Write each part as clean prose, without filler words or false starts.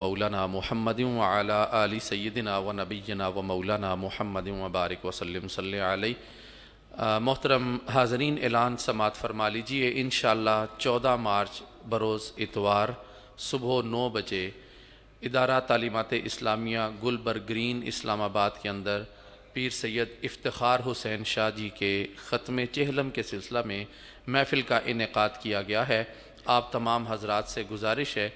مولانا محمد وعلی آل سیدنا و نبینا و مولانا محمد وبارک وسلم صلی علیہ۔ محترم حاضرین، اعلان سماعت فرما لیجئے، انشاءاللہ 14 مارچ بروز اتوار صبح 9 بجے ادارہ تعلیمات اسلامیہ گلبرگ گرین اسلام آباد کے اندر پیر سید افتخار حسین شاہ جی کے ختم چہلم کے سلسلہ میں محفل کا انعقاد کیا گیا ہے۔ آپ تمام حضرات سے گزارش ہے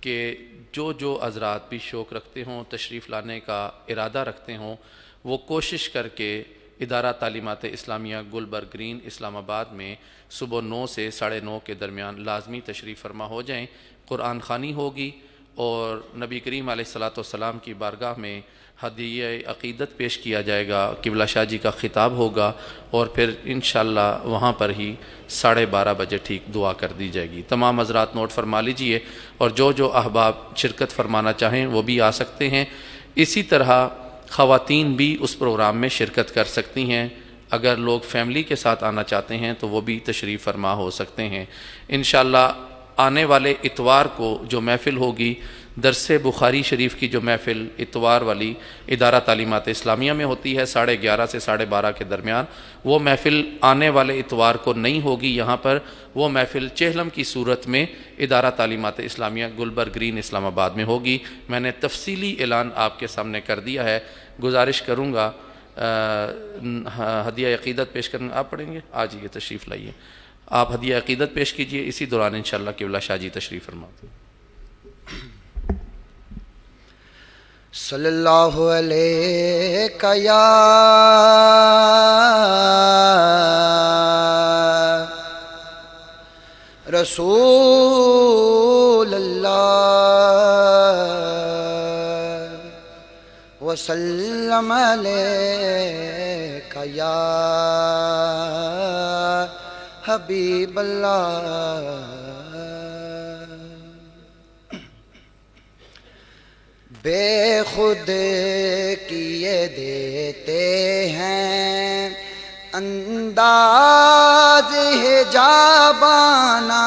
کہ جو حضرات بھی شوق رکھتے ہوں، تشریف لانے کا ارادہ رکھتے ہوں، وہ کوشش کر کے ادارہ تعلیمات اسلامیہ گلبرگ گرین اسلام آباد میں صبح 9 سے 9:30 کے درمیان لازمی تشریف فرما ہو جائیں۔ قرآن خوانی ہوگی اور نبی کریم علیہ الصلاۃ والسلام کی بارگاہ میں ہدیہ عقیدت پیش کیا جائے گا، قبلہ شاہ جی کا خطاب ہوگا اور پھر انشاءاللہ وہاں پر ہی 12:30 بجے ٹھیک دعا کر دی جائے گی۔ تمام حضرات نوٹ فرما لیجئے، اور جو احباب شرکت فرمانا چاہیں وہ بھی آ سکتے ہیں۔ اسی طرح خواتین بھی اس پروگرام میں شرکت کر سکتی ہیں۔ اگر لوگ فیملی کے ساتھ آنا چاہتے ہیں تو وہ بھی تشریف فرما ہو سکتے ہیں۔ انشاءاللہ آنے والے اتوار کو جو محفل ہوگی، درس بخاری شریف کی جو محفل اتوار والی ادارہ تعلیمات اسلامیہ میں ہوتی ہے 11:30 سے 12:30 کے درمیان، وہ محفل آنے والے اتوار کو نہیں ہوگی یہاں پر، وہ محفل چہلم کی صورت میں ادارہ تعلیمات اسلامیہ گلبرگ گرین اسلام آباد میں ہوگی۔ میں نے تفصیلی اعلان آپ کے سامنے کر دیا ہے۔ گزارش کروں گا ہدیہ عقیدت پیش کرنا آپ پڑھیں گے؟ آ جائیے، تشریف لائیے، آپ ہدیہ عقیدت پیش کیجئے، اسی دوران انشاءاللہ قبلہ شاہ جی تشریف فرماتے ہیں۔ صلی اللہ علیہ یا رسول اللہ وسلم علیہ یا حبیب اللہ۔ بے خود کیے دیتے ہیں انداز حجابانہ،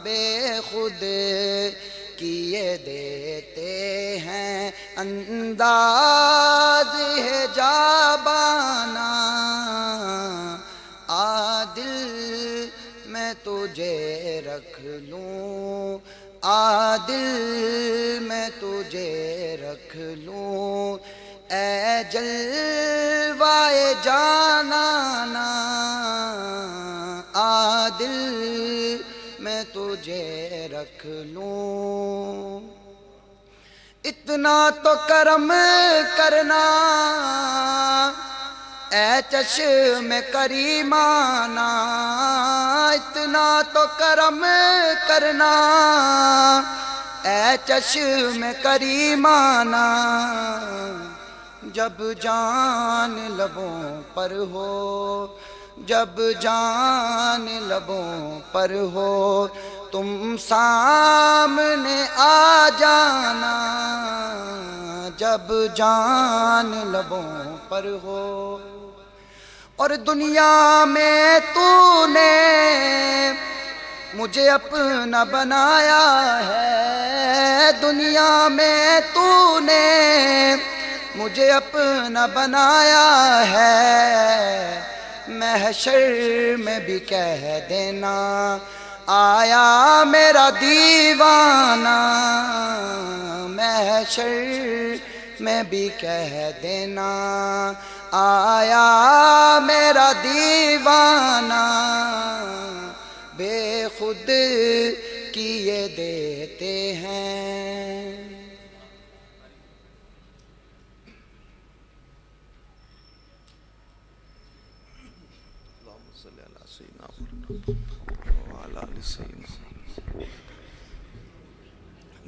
بے خود کیے دیتے ہیں انداز حجابانہ، عادل میں تجھے رکھ لوں، عادل میں تجھے رکھ لوں، اے جلوائے جانانا، عادل میں تجھے رکھ لوں۔ اتنا تو کرم کرنا اے چشم کریمانہ، اتنا تو کرم کرنا اے چشم کریمانہ، جب جان لبوں پر ہو، جب جان لبوں پر ہو، تم سامنے آ جانا، جب جان لبوں پر ہو۔ اور دنیا میں تو نے مجھے اپنا بنایا ہے، دنیا میں تو نے مجھے اپنا بنایا ہے، محشر میں بھی کہہ دینا آیا میرا دیوانہ، محشر میں بھی کہہ دینا آیا میرا دیوانہ، بے خود کیے دیتے ہیں۔ اللہم صلی علی سیدنا وعلی آل سیدنا۔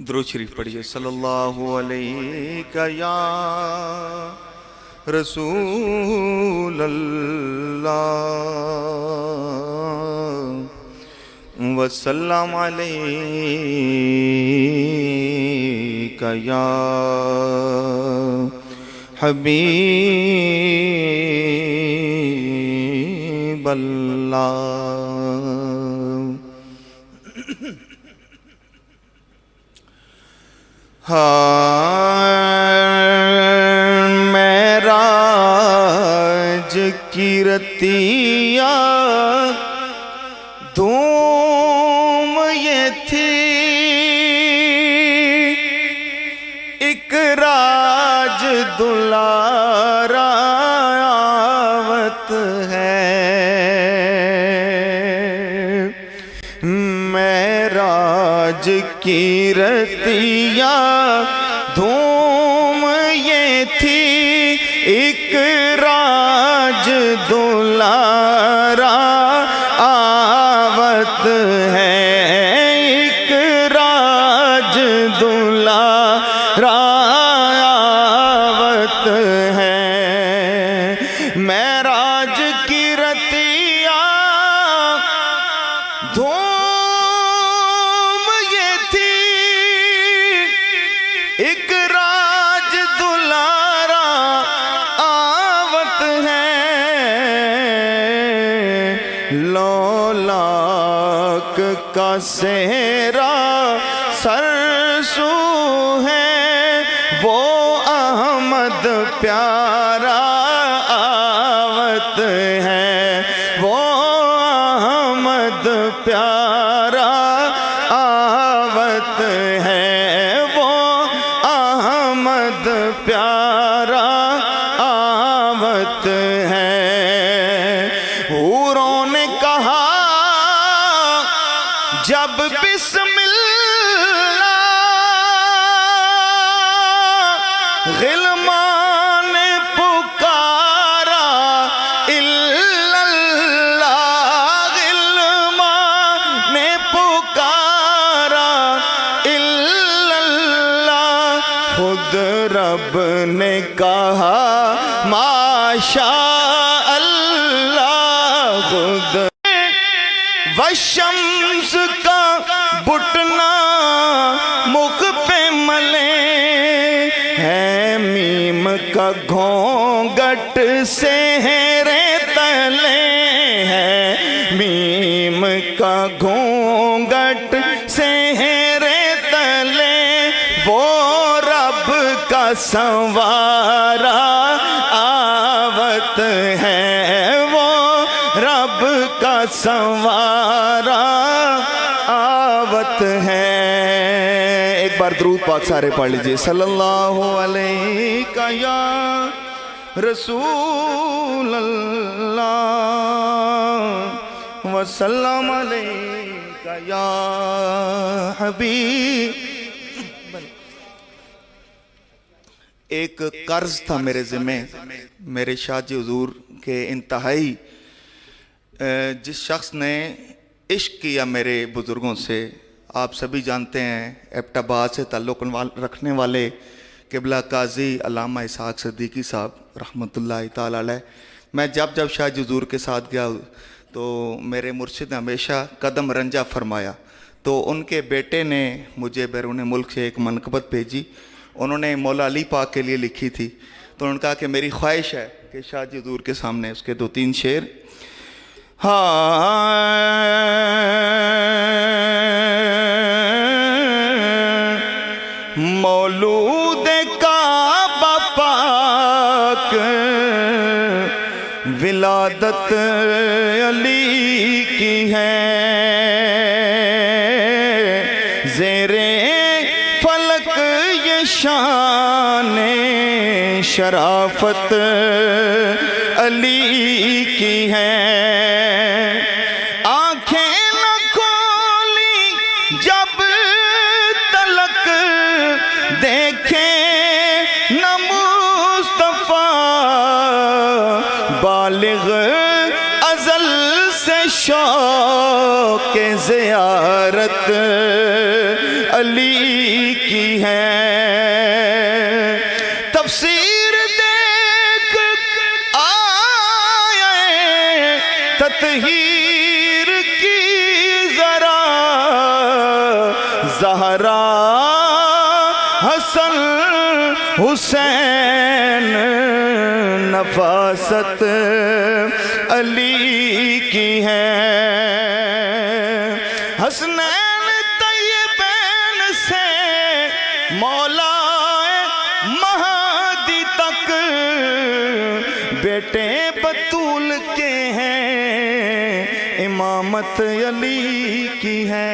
درود شریف پڑھیے۔ صلی اللہ علیہ یا رسول اللہ وسلم علیک یا حبیب اللہ۔ معراج کی رتیا دھوم یہ تھی، ایک راج دلارا آوت ہے، معراج کی رتیا دھوم یہ تھی، ایک راج دلارا آوت ہے، ایک راج دلارا آوت ہے، معراج کی رتیا دھوم یہ تھی، ایک راج دلارا آوت ہے، لولاک کا سہرا سرسو ہے، وہ احمد پیارا آوت ہے، وہ احمد پیارا آوت ہے، وہ احمد پیارا آوت ہے، حوروں نے کہا جب بسم اللہ، غلمان نے پکارا الا اللہ، غلمان نے پکارا الا اللہ، خود رب نے کہا ماشاء اللہ، خود وشمس کا بٹنا مخ پہ ملے ہے، میم کا گھونگٹ سہرے تلے ہے، میم کا گھونگٹ سہرے تلے، وہ رب کا سنوارا آوت ہے، وہ رب کا سنوارا آوت ہے۔ ایک بار درود پاک سارے پڑھ لیجئے، صلی اللہ علیہ یا رسول اللہ وسلم علیہ یا حبیب۔ ایک قرض تھا میرے ذمہ، میرے شاہ جی حضور کے انتہائی، جس شخص نے عشق کیا میرے بزرگوں سے، آپ سبھی جانتے ہیں ایبٹ آباد سے تعلق رکھنے والے قبلہ قاضی علامہ اسحاق صدیقی صاحب رحمۃ اللہ تعالی علیہ، میں جب شاہ جی حضور کے ساتھ گیا تو میرے مرشد نے ہمیشہ قدم رنجہ فرمایا، تو ان کے بیٹے نے مجھے بیرون ملک سے ایک منقبت بھیجی، انہوں نے مولا علی پاک کے لیے لکھی تھی، تو انہوں نے کہا کہ میری خواہش ہے کہ شاہ جی حضور کے سامنے اس کے 2-3 شعر مولود کعبہ پاک ولادت علی کی ہے، زیر فلک یہ شان شرافت علی کی ہے، آنکھیں نہ کھولی جب تلک دیکھیں نہ مصطفیٰ، بالغ ازل سے شوق زیارت علی کی ہے، تفسیر دیکھ آئے تطہیر کی ذرا، زہرا حسن حسین نفاست علی کی ہے، حسنین طیبین سے مولا مہدی تک بیٹے بطول کے ہیں، امامت علی کی ہے۔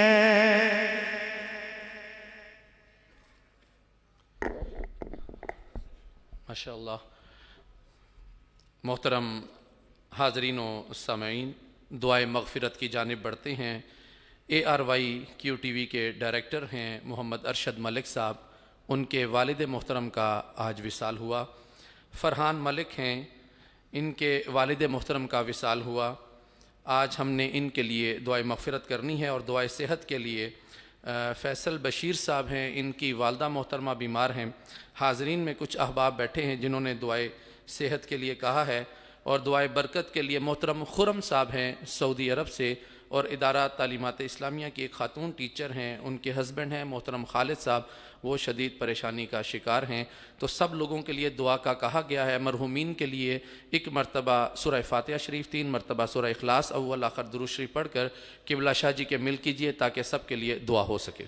ماشاء اللہ۔ محترم حاضرین و سامعین، دعائے مغفرت کی جانب بڑھتے ہیں۔ ARYQTV کے ڈائریکٹر ہیں محمد ارشد ملک صاحب، ان کے والد محترم کا آج وصال ہوا۔ فرحان ملک ہیں، ان کے والد محترم کا وصال ہوا۔ آج ہم نے ان کے لیے دعائے مغفرت کرنی ہے، اور دعائے صحت کے لیے فیصل بشیر صاحب ہیں، ان کی والدہ محترمہ بیمار ہیں۔ حاضرین میں کچھ احباب بیٹھے ہیں جنہوں نے دعائے صحت کے لیے کہا ہے، اور دعائے برکت کے لیے محترم خرم صاحب ہیں سعودی عرب سے، اور ادارہ تعلیمات اسلامیہ کی ایک خاتون ٹیچر ہیں، ان کے ہسبینڈ ہیں محترم خالد صاحب، وہ شدید پریشانی کا شکار ہیں۔ تو سب لوگوں کے لیے دعا کا کہا گیا ہے۔ مرحومین کے لیے ایک مرتبہ سورہ فاتحہ شریف، 3 مرتبہ سورہ اخلاص اول آخر درود شریف پڑھ کر قبلہ شاہ جی کے مل کیجئے تاکہ سب کے لیے دعا ہو سکے۔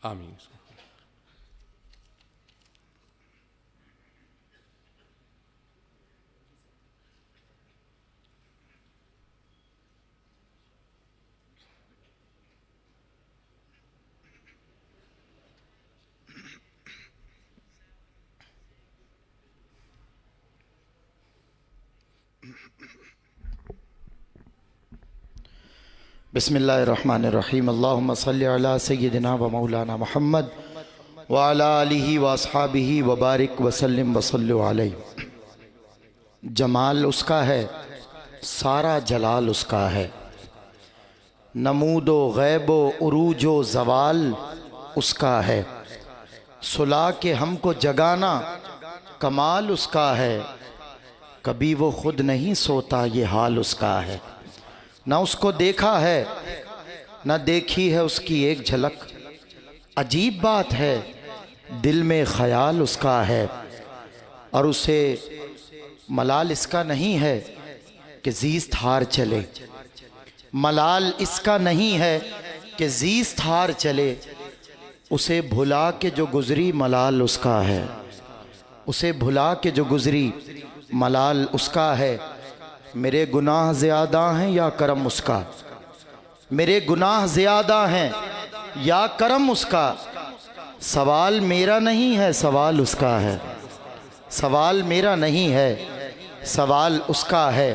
آمین۔ بسم اللہ الرحمن الرحیم، اللہم صلی علی سیدنا و مولانا محمد وعلی آلہ واصحابہ وبارک وسلم وصلو علیہ۔ جمال اس کا ہے، سارا جلال اس کا ہے، نمود و غیب و عروج و زوال اس کا ہے، سلا کے ہم کو جگانا کمال اس کا ہے، کبھی وہ خود نہیں سوتا یہ حال اس کا ہے، نہ اس کو دیکھا ہے نہ دیکھی ہے اس کی ایک جھلک، عجیب بات ہے دل میں خیال اس کا ہے، اور اسے ملال اس کا نہیں ہے کہ زیست ہار چلے، ملال اس کا نہیں ہے کہ زیست ہار چلے، اسے بھلا کے جو گزری ملال اس کا ہے، اسے بھلا کے جو گزری ملال اس کا ہے۔ میرے گناہ زیادہ ہیں یا کرم اس کا، میرے گناہ زیادہ ہیں یا کرم اس کا، سوال میرا نہیں ہے سوال اس کا ہے، سوال میرا نہیں ہے سوال اس کا ہے،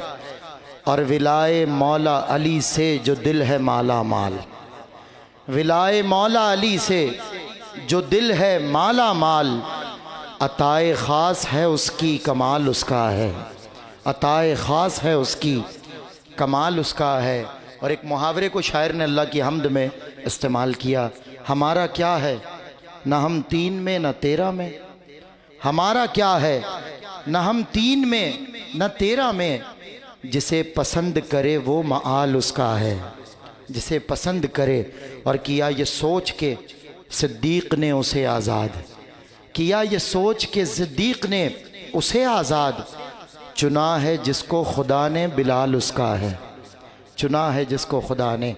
اور ولائے مولا علی سے جو دل ہے مالا مال، ولائے مولا علی سے جو دل ہے مالا مال، عطائے خاص ہے اس کی کمال اس کا ہے، عطائے خاص ہے اس کی کمال اس کا ہے۔ اور ایک محاورے کو شاعر نے اللہ کی حمد میں استعمال کیا، ہمارا کیا ہے نہ ہم 3 میں نہ 13 میں، ہمارا کیا ہے نہ ہم 3 میں نہ 13 میں، جسے پسند کرے وہ معال اس کا ہے، جسے پسند کرے۔ اور کیا یہ سوچ کے صدیق نے اسے آزاد، کیا یہ سوچ کے صدیق نے اسے آزاد، چنا ہے جس کو خدا نے بلال اس کا ہے، چنا ہے جس کو خدا نے۔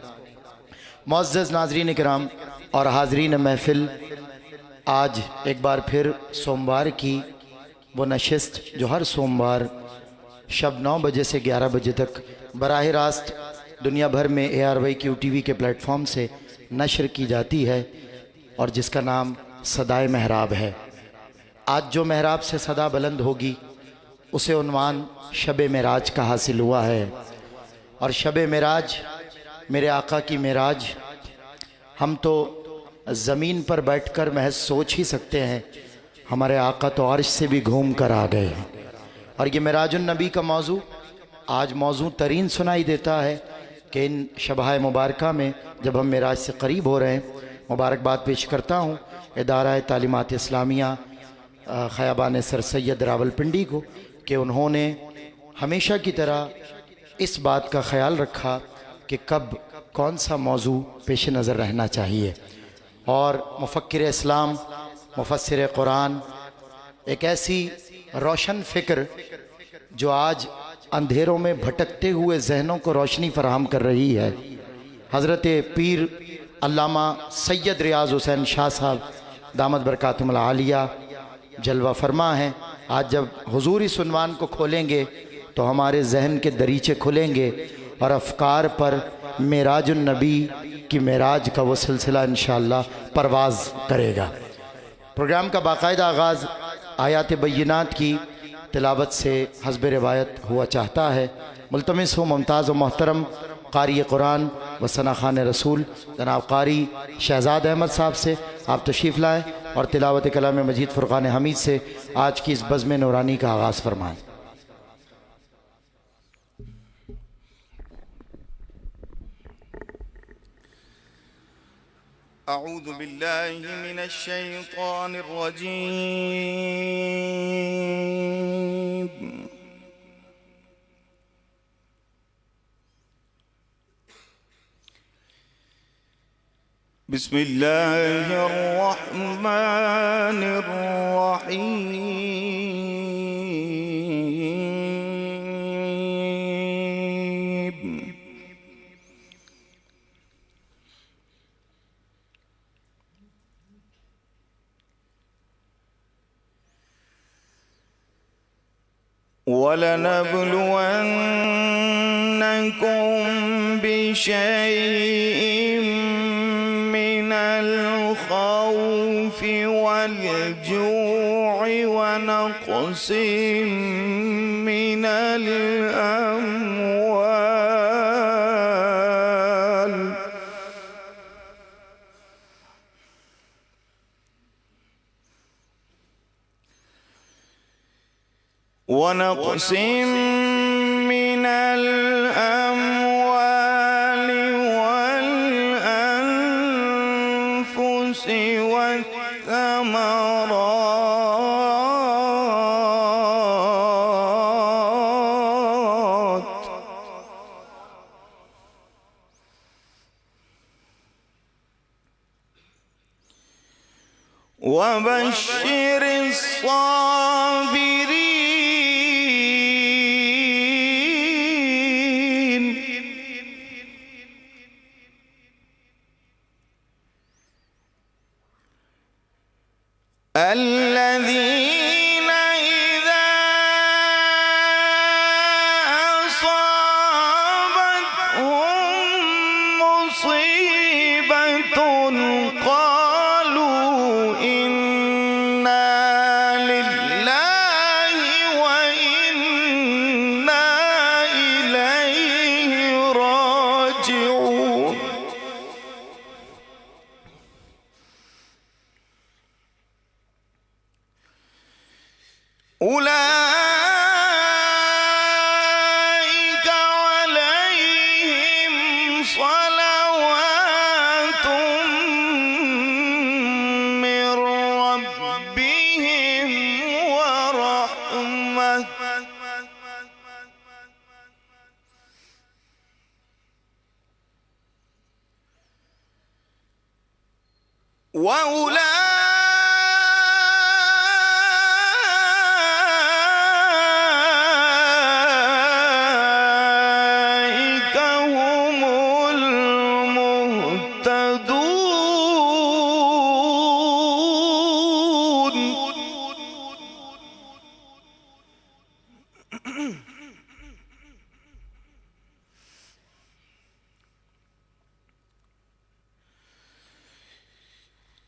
معزز ناظرین کرام اور حاضرین محفل، آج ایک بار پھر سوموار کی وہ نشست جو ہر سوموار شب 9 بجے سے 11 بجے تک براہ راست دنیا بھر میں ARYQTV کے پلیٹ فارم سے نشر کی جاتی ہے، اور جس کا نام صدائے محراب ہے۔ آج جو محراب سے صدا بلند ہوگی اسے عنوان شب معراج کا حاصل ہوا ہے، اور شب معراج میرے آقا کی معراج ہم تو زمین پر بیٹھ کر محض سوچ ہی سکتے ہیں، ہمارے آقا تو عرش سے بھی گھوم کر آ گئے ہیں، اور یہ معراج النبی کا موضوع آج موضوع ترین سنائی دیتا ہے کہ ان شبہ مبارکہ میں جب ہم معراج سے قریب ہو رہے ہیں، مبارکباد پیش کرتا ہوں ادارہ تعلیمات اسلامیہ خیابان سر سید راولپنڈی کو کہ انہوں نے ہمیشہ کی طرح اس بات کا خیال رکھا کہ کب کون سا موضوع پیش نظر رہنا چاہیے، اور مفکر اسلام، مفسر قرآن، ایک ایسی روشن فکر جو آج اندھیروں میں بھٹکتے ہوئے ذہنوں کو روشنی فراہم کر رہی ہے، حضرت پیر علامہ سید ریاض حسین شاہ صاحب دامت برکاتہم العالیہ جلوہ فرما ہیں۔ آج جب حضور اس عنوان کو کھولیں گے تو ہمارے ذہن کے دریچے کھلیں گے اور افکار پر معراج النبی کی معراج کا وہ سلسلہ انشاءاللہ پرواز کرے گا۔ پروگرام کا باقاعدہ آغاز آیات بینات کی تلاوت سے حسب روایت ہوا چاہتا ہے۔ ملتمس ہوں ممتاز و محترم قاری قرآن و ثنا خوان رسول جناب قاری شہزاد احمد صاحب سے آپ تشریف لائیں اور تلاوت کلام مجید فرقان حمید سے آج کی اس بزم نورانی کا آغاز فرمائیں۔ اعوذ باللہ من الشیطان الرجیم، بسم اللہ الرحمن الرحیم۔ وَلَنَبْلُوَنَّكُمْ بِشَيْءٍ مِّنَ الْخَوْفِ وَالْجُوعِ وَنَقْصٍ مِّنَ الْأَمْوَالِ وَالْأَنفُسِ وَالثَّمَرَاتِ وَبَشِّرِ الصَّابِرِينَ الَّذِينَ إِذَا أَصَابَتْهُم مُّصِيبَةٌ قَالُوا إِنَّا لِلَّهِ وَإِنَّا إِلَيْهِ راجعون۔ أولئك عليهم صلوات من ربهم ورحمة وأولئك هم المهتدون۔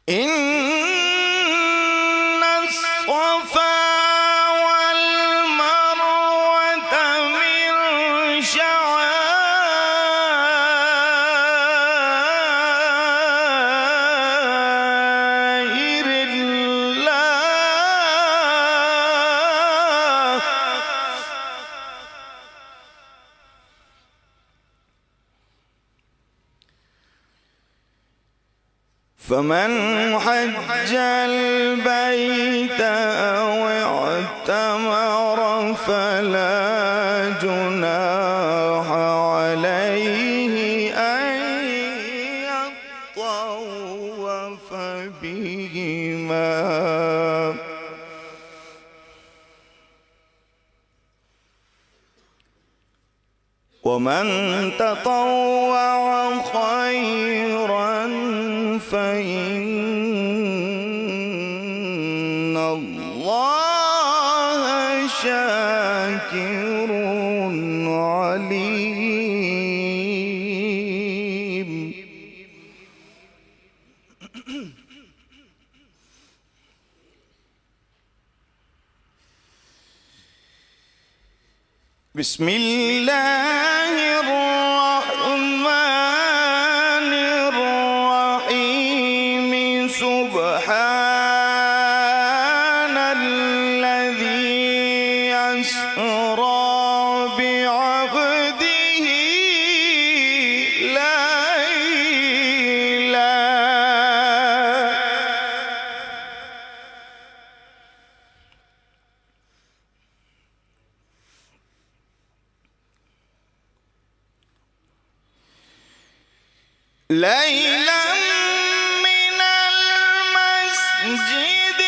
إن الصفا والمروة من شعائر الله، فمن حج البيت أو اعتمر فلا جناح عليه أن يطوف بهما ومن تطوع خيرا فإن الله شاكر عليم. بسم الله الرحمن الرحيم. سبحان الذي أسرى بعبده ليلا من المسجد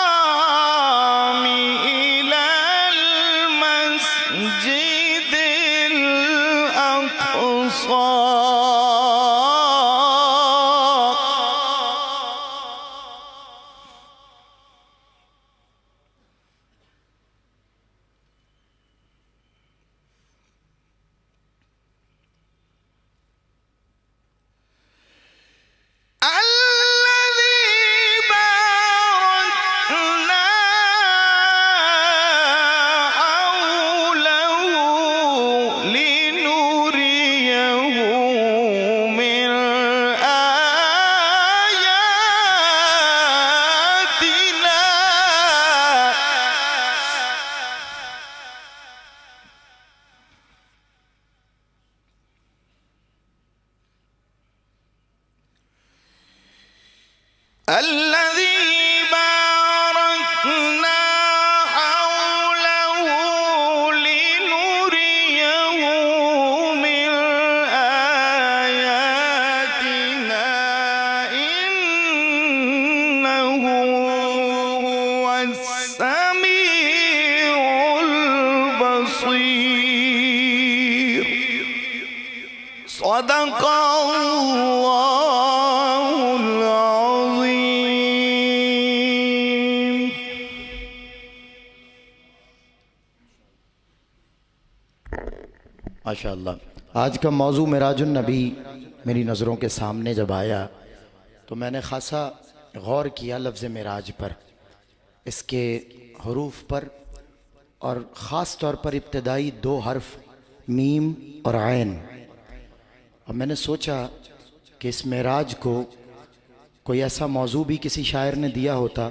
الحرام إلى المسجد الأقصى الذي باركنا حوله لنريه من آياتنا إنه هو السميع البصير. صدق الله العظيم. ماشاءاللہ. آج کا موضوع معراج النبی میری نظروں کے سامنے جب آیا تو میں نے خاصا غور کیا لفظ معراج پر، اس کے حروف پر، اور خاص طور پر ابتدائی دو حرف میم اور عین. اور میں نے سوچا کہ اس معراج کو کوئی ایسا موضوع بھی کسی شاعر نے دیا ہوتا،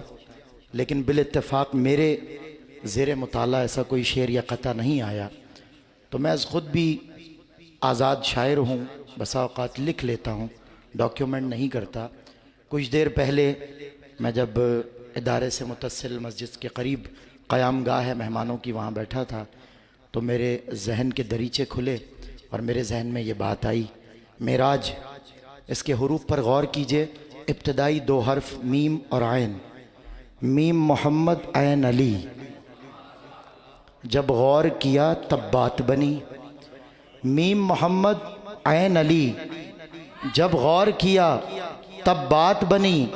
لیکن بالاتفاق میرے زیر مطالعہ ایسا کوئی شعر یا قطعہ نہیں آیا. تو میں از خود بھی آزاد شاعر ہوں، بسا اوقات لکھ لیتا ہوں، ڈاکیومنٹ نہیں کرتا. کچھ دیر پہلے میں جب ادارے سے متصل مسجد کے قریب قیام گاہ ہے مہمانوں کی، وہاں بیٹھا تھا تو میرے ذہن کے دریچے کھلے اور میرے ذہن میں یہ بات آئی معراج. اس کے حروف پر غور کیجئے. ابتدائی دو حرف میم اور عین. میم محمد، عین علی. جب غور کیا تب بات بنی. میم محمد، عین علی. جب غور کیا تب بات بنی.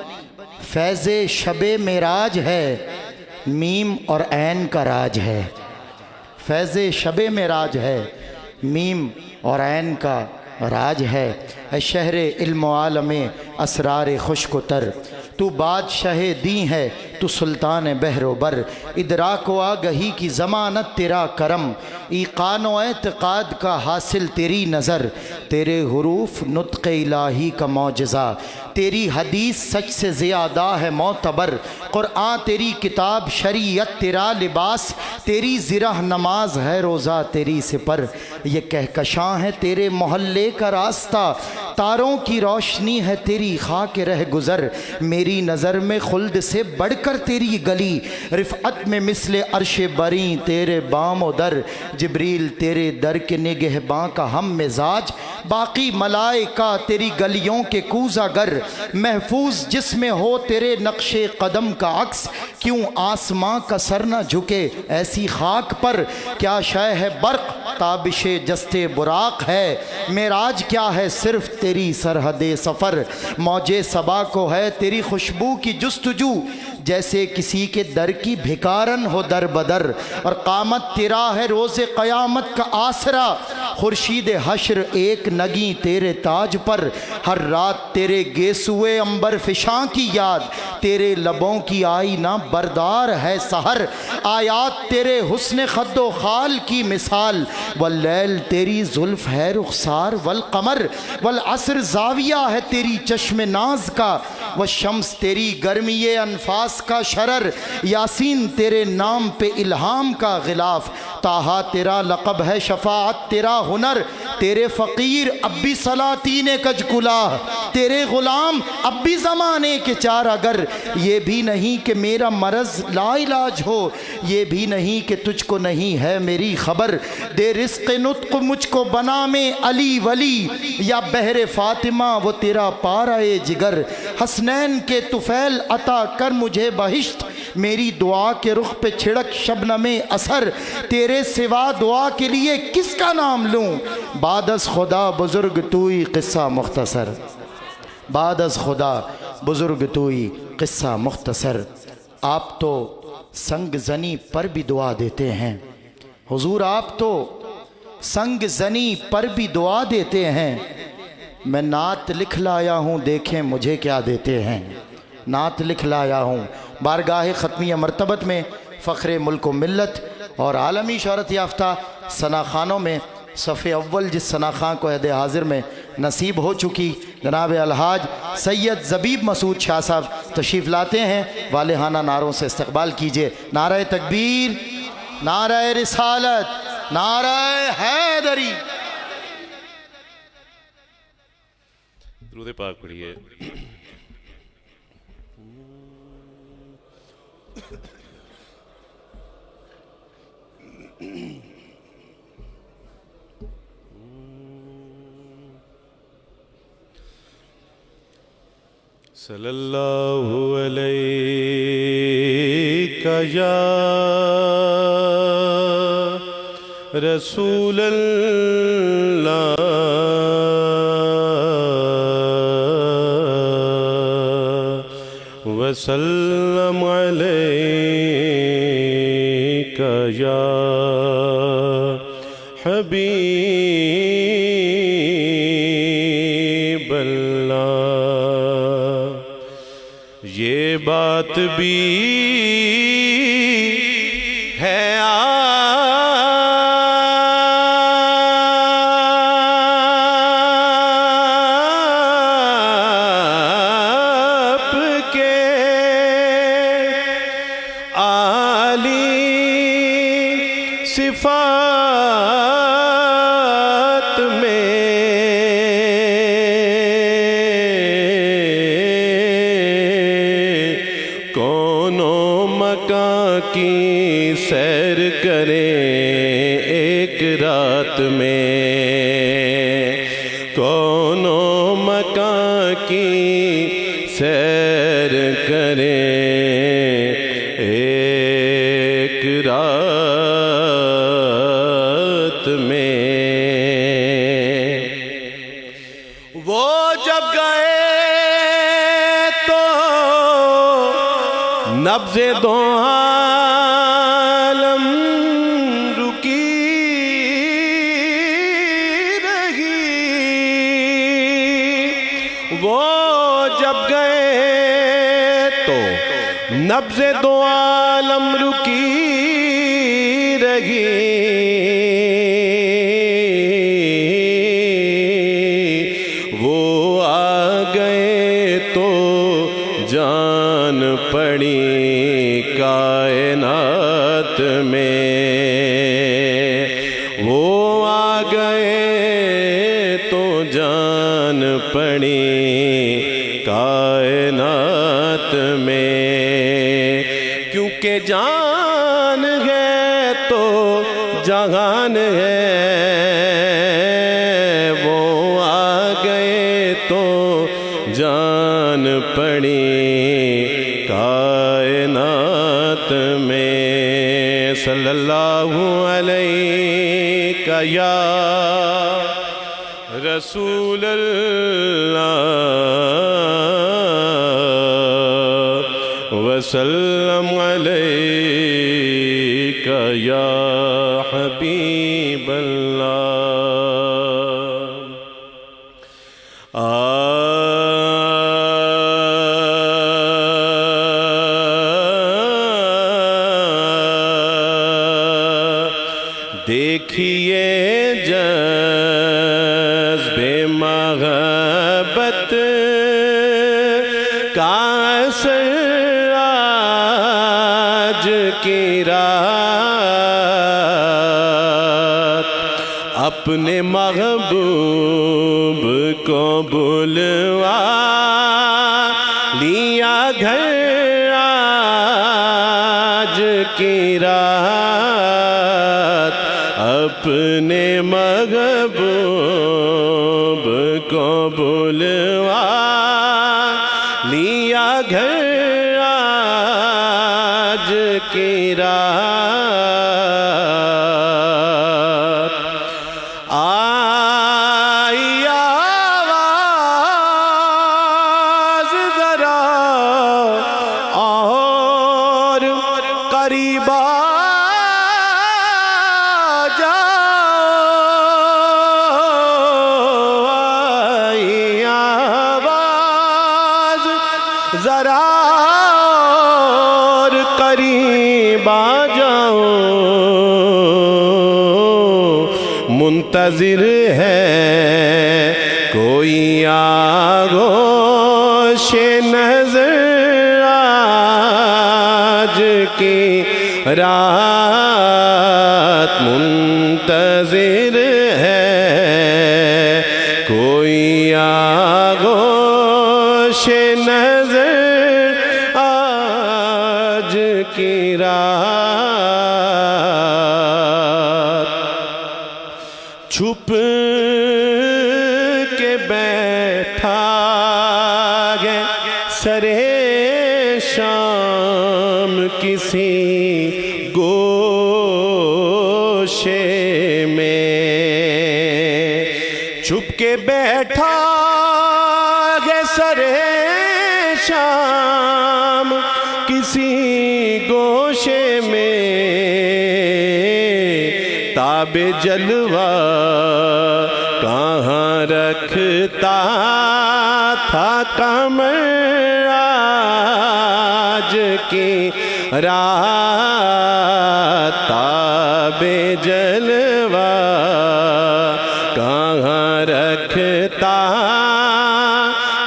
فیض شب معراج ہے، میم اور عین کا راج ہے. فیض شب معراج ہے، میم اور عین کا راج ہے. اے شہر علم و عالم اسرار خشک و تر، تو بادشاہ دی ہے، تو سلطان بحر و بر. ادراک و آگہی کی ضمانت تیرا کرم، ایقان و اعتقاد کا حاصل تیری نظر. تیرے حروف نطق الہی کا معجزہ، تیری حدیث سچ سے زیادہ ہے معتبر. قرآن تیری کتاب، شریعت تیرا لباس، تیری زرہ نماز ہے روزہ تیری سپر. یہ کہکشاں ہے تیرے محلے کا راستہ، تاروں کی روشنی ہے تیری خاک رہ گزر. میری نظر میں خلد سے بڑھ کر تیری گلی، رفعت میں مثل عرش بری تیرے بام و در، جبریل تیرے در کے نگہباں کا ہم مزاج، باقی ملائکہ تیری گلیوں کے کوزہ گر، محفوظ جس میں ہو تیرے نقش قدم کا عکس، کیوں آسماں کا سر نہ جھکے ایسی خاک پر، کیا شے ہے برق تابش جست براق ہے، معراج کیا ہے صرف تیری سرحد سفر، موج صبا کو ہے تیری خوشبو کی جستجو، جیسے کسی کے در کی بھکارن ہو در بدر، اور قامت تیرا ہے روز قیامت کا آسرا، خورشید حشر ایک نگیں تیرے تاج پر، ہر رات تیرے گیسوئے عنبر فشاں کی یاد، تیرے لبوں کی آئی نہ بردار ہے سحر، آیات تیرے حسن خد و خال کی مثال، واللیل تیری زلف ہے رخسار والقمر، والعصر زاویہ ہے تیری چشم ناز کا، والشمس تیری گرمی انفاس کا شرر، یاسین تیرے نام پہ الہام کا غلاف، طٰہٰ تیرا لقب ہے شفاعت تیرا ہنر، تیرے فقیر اب بھی سلاطین کج کلاه، تیرے غلام اب بھی زمانے کے چار اگر، یہ بھی نہیں کہ میرا مرض لا علاج ہو، یہ بھی نہیں کہ تجھ کو نہیں ہے میری خبر، دے رزق نطق مجھ کو بنا میں علی ولی، یا بحر فاطمہ وہ تیرا پارہ جگر، حسنین کے طفیل عطا کر مجھے بہشت، میری دعا کے رخ پہ چھڑک شبنم اثر، تیرے سوا دعا کے لیے کس کا نام لوں، بعد از خدا بزرگ توئی قصہ مختصر، بعد از خدا بزرگ توئی قصہ مختصر۔ آپ تو سنگ زنی پر بھی دعا دیتے ہیں حضور، آپ تو سنگ زنی پر بھی دعا دیتے ہیں، میں نعت لکھ لایا ہوں دیکھیں مجھے کیا دیتے ہیں، نعت لکھ لایا ہوں بارگاہ ختمیہ مرتبت میں، فخر ملک و ملت اور عالمی شہرت یافتہ ثنا خانوں میں صف اول جس ثنا خان کو عہد حاضر میں نصیب ہو چکی جناب الحاج سید زبیب مسعود شاہ صاحب تشریف لاتے ہیں، والہانہ نعروں سے استقبال کیجئے۔ نعرہ تکبیر، نعرہ رسالت، نعرہ حیدری۔ درود پاک پڑھیے۔ صلی اللہ علیہ یا رسول اللہ، وسلم علیک یا حبیب اللہ۔ یہ بات بھی ہے آپ کے عالی صفات میں، کونوں مکان کی سیر کریں ایک رات میں، کونوں مکان کی سیر کریں ایک رات میں۔ وہ جب گئے تو نبض دو عالم رکی رہی، وہ جب گئے تو نبض دو عالم رکی رہی، وہ آ گئے تو جان پڑی کائنات میں، وہ آ گئے تو جان پڑی کائنات میں۔ کیونکہ جان ہے تو جہان ہے، وہ آ گئے تو جان پڑی کائنات میں۔ صلی اللہ علیہ یا رسول اللہ، وسلم علیک یا حبیب اللہ۔ دیکھیے جذب محبت کا اثر آج کی رات، اپنے محبوب کو بلوا لیا گھر آج کی رات، اپنے محبوب کو بلوا لیا گھر آج کی رات۔ آئی آواز ذرا اور قریب ذرا اور قریب آ جاؤ، منتظر ہے کوئی آغوش نظر آج کی رات، منتظر ہے کوئی آغوش نظر آج کی رات۔ چھپ کے بیٹھا ہے سرے شام کسی گوشے میں، چھپ کے بیٹھا ہے سرے شام کسی گوشے میں، تاب جلوہ کہاں رکھتا تھا قمر آج کی رات، تاب جلوہ کہاں رکھتا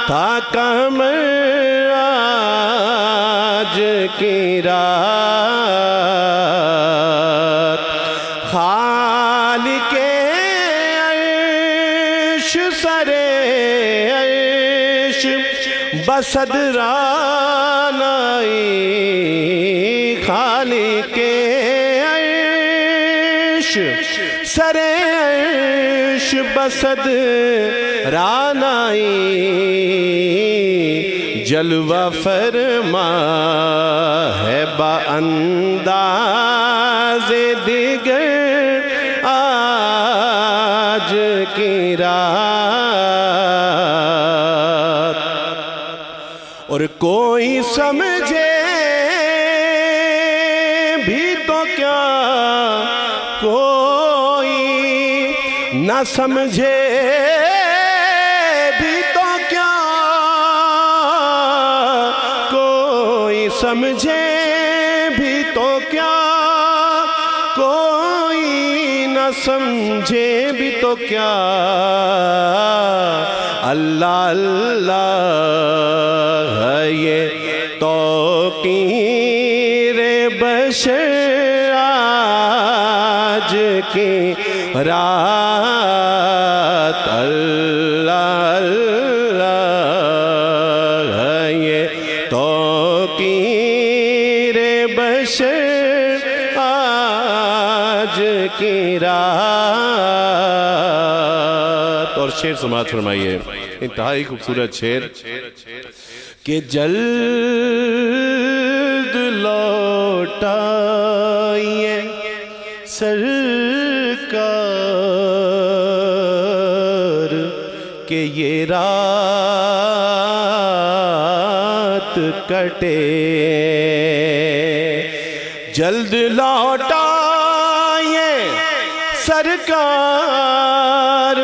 تھا قمر آج کی رات۔ خالق عرش سرے عرش بصدران آئی، خالق عرش سرے عرش بصدران آئی، جلوہ فرما ہے با انداز دیگر آج کی رات۔ اور کوئی سمجھے بھی تو کیا، کوئی نہ سمجھے بھی تو کیا، کوئی سمجھے بھی تو کیا، کوئی نہ سمجھے بھی تو کیا، اللہ اللہ ہے یہ توقیر بشر آج کی رات، اللہ اللہ ہے یہ توقیر بشر آج کی رات. اور شعر سماعت فرمائیے, انتہائی خوبصورت شعر. کہ جلد لوٹائیے سرکار کہ یہ رات کٹے. جلد لوٹائیے سرکار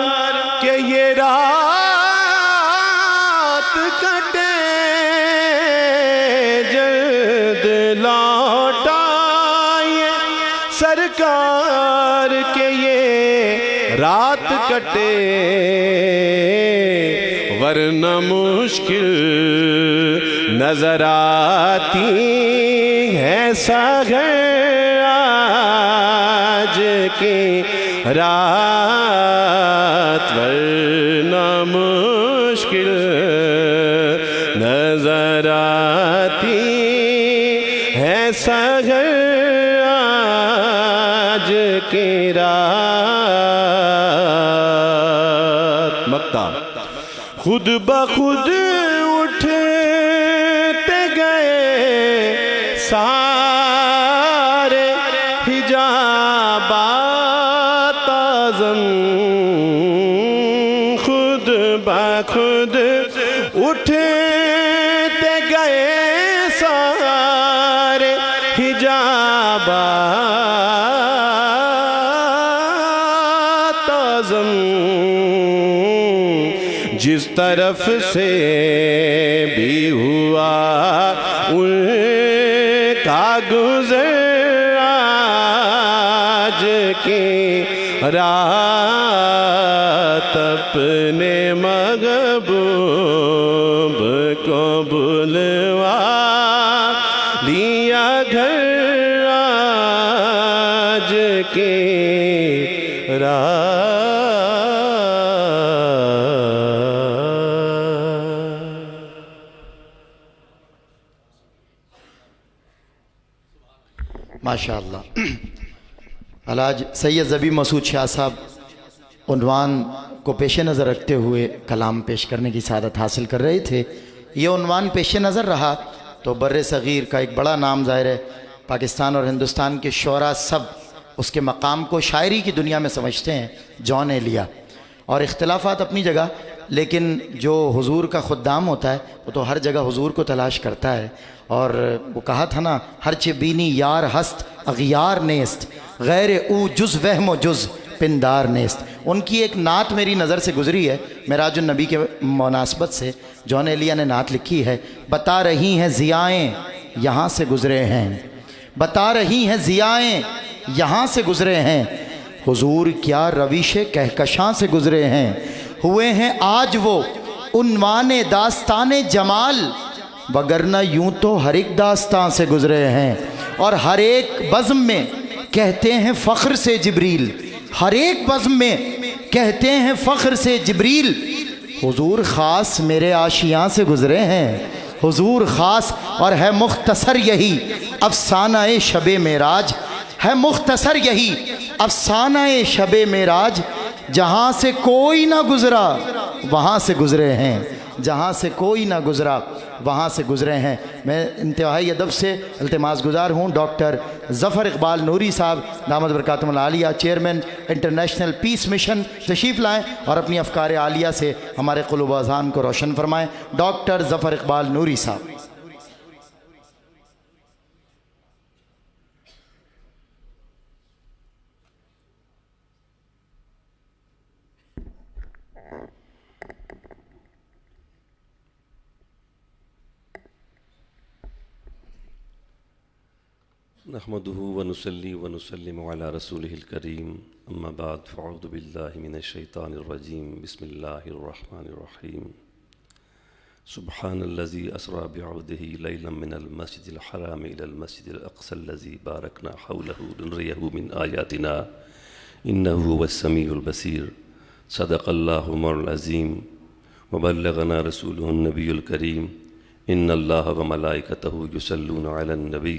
کہ یہ رات کٹے. جلد لوٹائیے سرکار کہ یہ رات کٹے. ورنہ مشکل نظر آتی ہے ساغر آج کی رات. ورنہ مشکل نظر آتی ہے ساغر آج کی رات. مقطع. خود بخود اٹھتے گئے سارے حجابات اعظم. خود بخود اٹھتے گئے سارے حجابات اعظم. جس طرف سے بھی ہوا ان کا گزر آج کی رات اپنے محبوب کو بلوا لیا گھر آج کی رات. ماشاءاللہ. الحاج سید ذبیح مسعود شاہ صاحب عنوان کو پیش نظر رکھتے ہوئے کلام پیش کرنے کی سعادت حاصل کر رہے تھے. یہ عنوان پیش نظر رہا تو بر صغیر کا ایک بڑا نام ظاہر ہے. پاکستان اور ہندوستان کے شعراء سب اس کے مقام کو شاعری کی دنیا میں سمجھتے ہیں. جان ایلیا. اور اختلافات اپنی جگہ, لیکن جو حضور کا خدام ہوتا ہے وہ تو ہر جگہ حضور کو تلاش کرتا ہے. اور وہ کہا تھا نا, ہرچہ بینی یار ہست اغیار نیست, غیر او جز وہم و جز پندار نیست. ان کی ایک نعت میری نظر سے گزری ہے معراج النبی کے مناسبت سے. جان ایلیا نے نعت لکھی ہے, بتا رہی ہیں ضیائیں یہاں سے گزرے ہیں, بتا رہی ہیں ضیائیں یہاں سے گزرے ہیں, حضور کیا رویش کہکشاں سے گزرے ہیں, ہوئے ہیں آج وہ عنوان داستان جمال, وگرنہ یوں تو ہر ایک داستان سے گزرے ہیں. اور ہر ایک بزم میں کہتے ہیں فخر سے جبریل, ہر ایک بزم میں کہتے ہیں فخر سے جبریل, حضور خاص میرے آشیاں سے گزرے ہیں, حضور خاص. اور ہے مختصر یہی افسانہ شب معراج, ہے مختصر یہی افسانہ شب معراج, جہاں سے کوئی نہ گزرا وہاں سے گزرے ہیں, جہاں سے کوئی نہ گزرا وہاں سے گزرے ہیں. میں انتہائی ادب سے التماس گزار ہوں ڈاکٹر ظفر اقبال نوری صاحب دامت برکاتہم العالیہ, چیئرمین انٹرنیشنل پیس مشن, تشریف لائیں اور اپنی افکار عالیہ سے ہمارے قلوب و اذہان کو روشن فرمائیں. ڈاکٹر ظفر اقبال نوری صاحب. نحمده ونصلي ونسلم على رسوله الكريم اما بعد فاعوذ بالله من الشيطان الرجيم بسم الله الرحمن الرحيم سبحان الذي اسرى بعبده ليلا من المسجد الحرام الى المسجد الاقصى الذي باركنا حوله لنريه من اياتنا انه هو السميع البصير صدق الله مولانا العظيم وبلغنا رسوله النبي الكريم ان الله وملائكته يصلون على النبي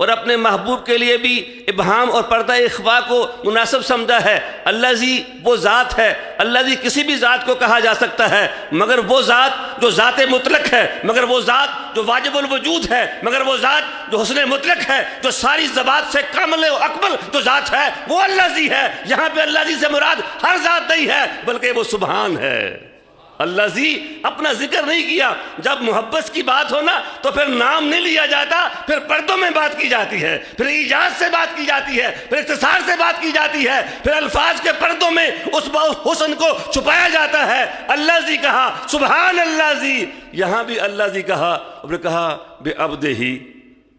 اور اپنے محبوب کے لیے بھی ابہام اور پردہ اخفا کو مناسب سمجھا ہے۔ الذی وہ ذات ہے، الذی کسی بھی ذات کو کہا جا سکتا ہے مگر وہ ذات جو ذات مطلق ہے، مگر وہ ذات جو واجب الوجود ہے، مگر وہ ذات جو حسن مطلق ہے، جو ساری ذوات سے کامل و اکمل جو ذات ہے وہ الذی ہے۔ یہاں پہ الذی سے مراد ہر ذات نہیں ہے بلکہ وہ سبحان ہے۔ الذی اپنا ذکر نہیں کیا۔ جب محبت کی بات ہونا تو پھر نام نہیں لیا جاتا، پھر پردوں میں بات کی جاتی ہے، پھر ایجاز سے بات کی جاتی ہے، پھر اختصار سے بات کی جاتی ہے، پھر الفاظ کے پردوں میں اس حسن کو چھپایا جاتا ہے۔ الذی کہا، سبحان الذی، یہاں بھی الذی کہا، اور کہا بے عبدہ،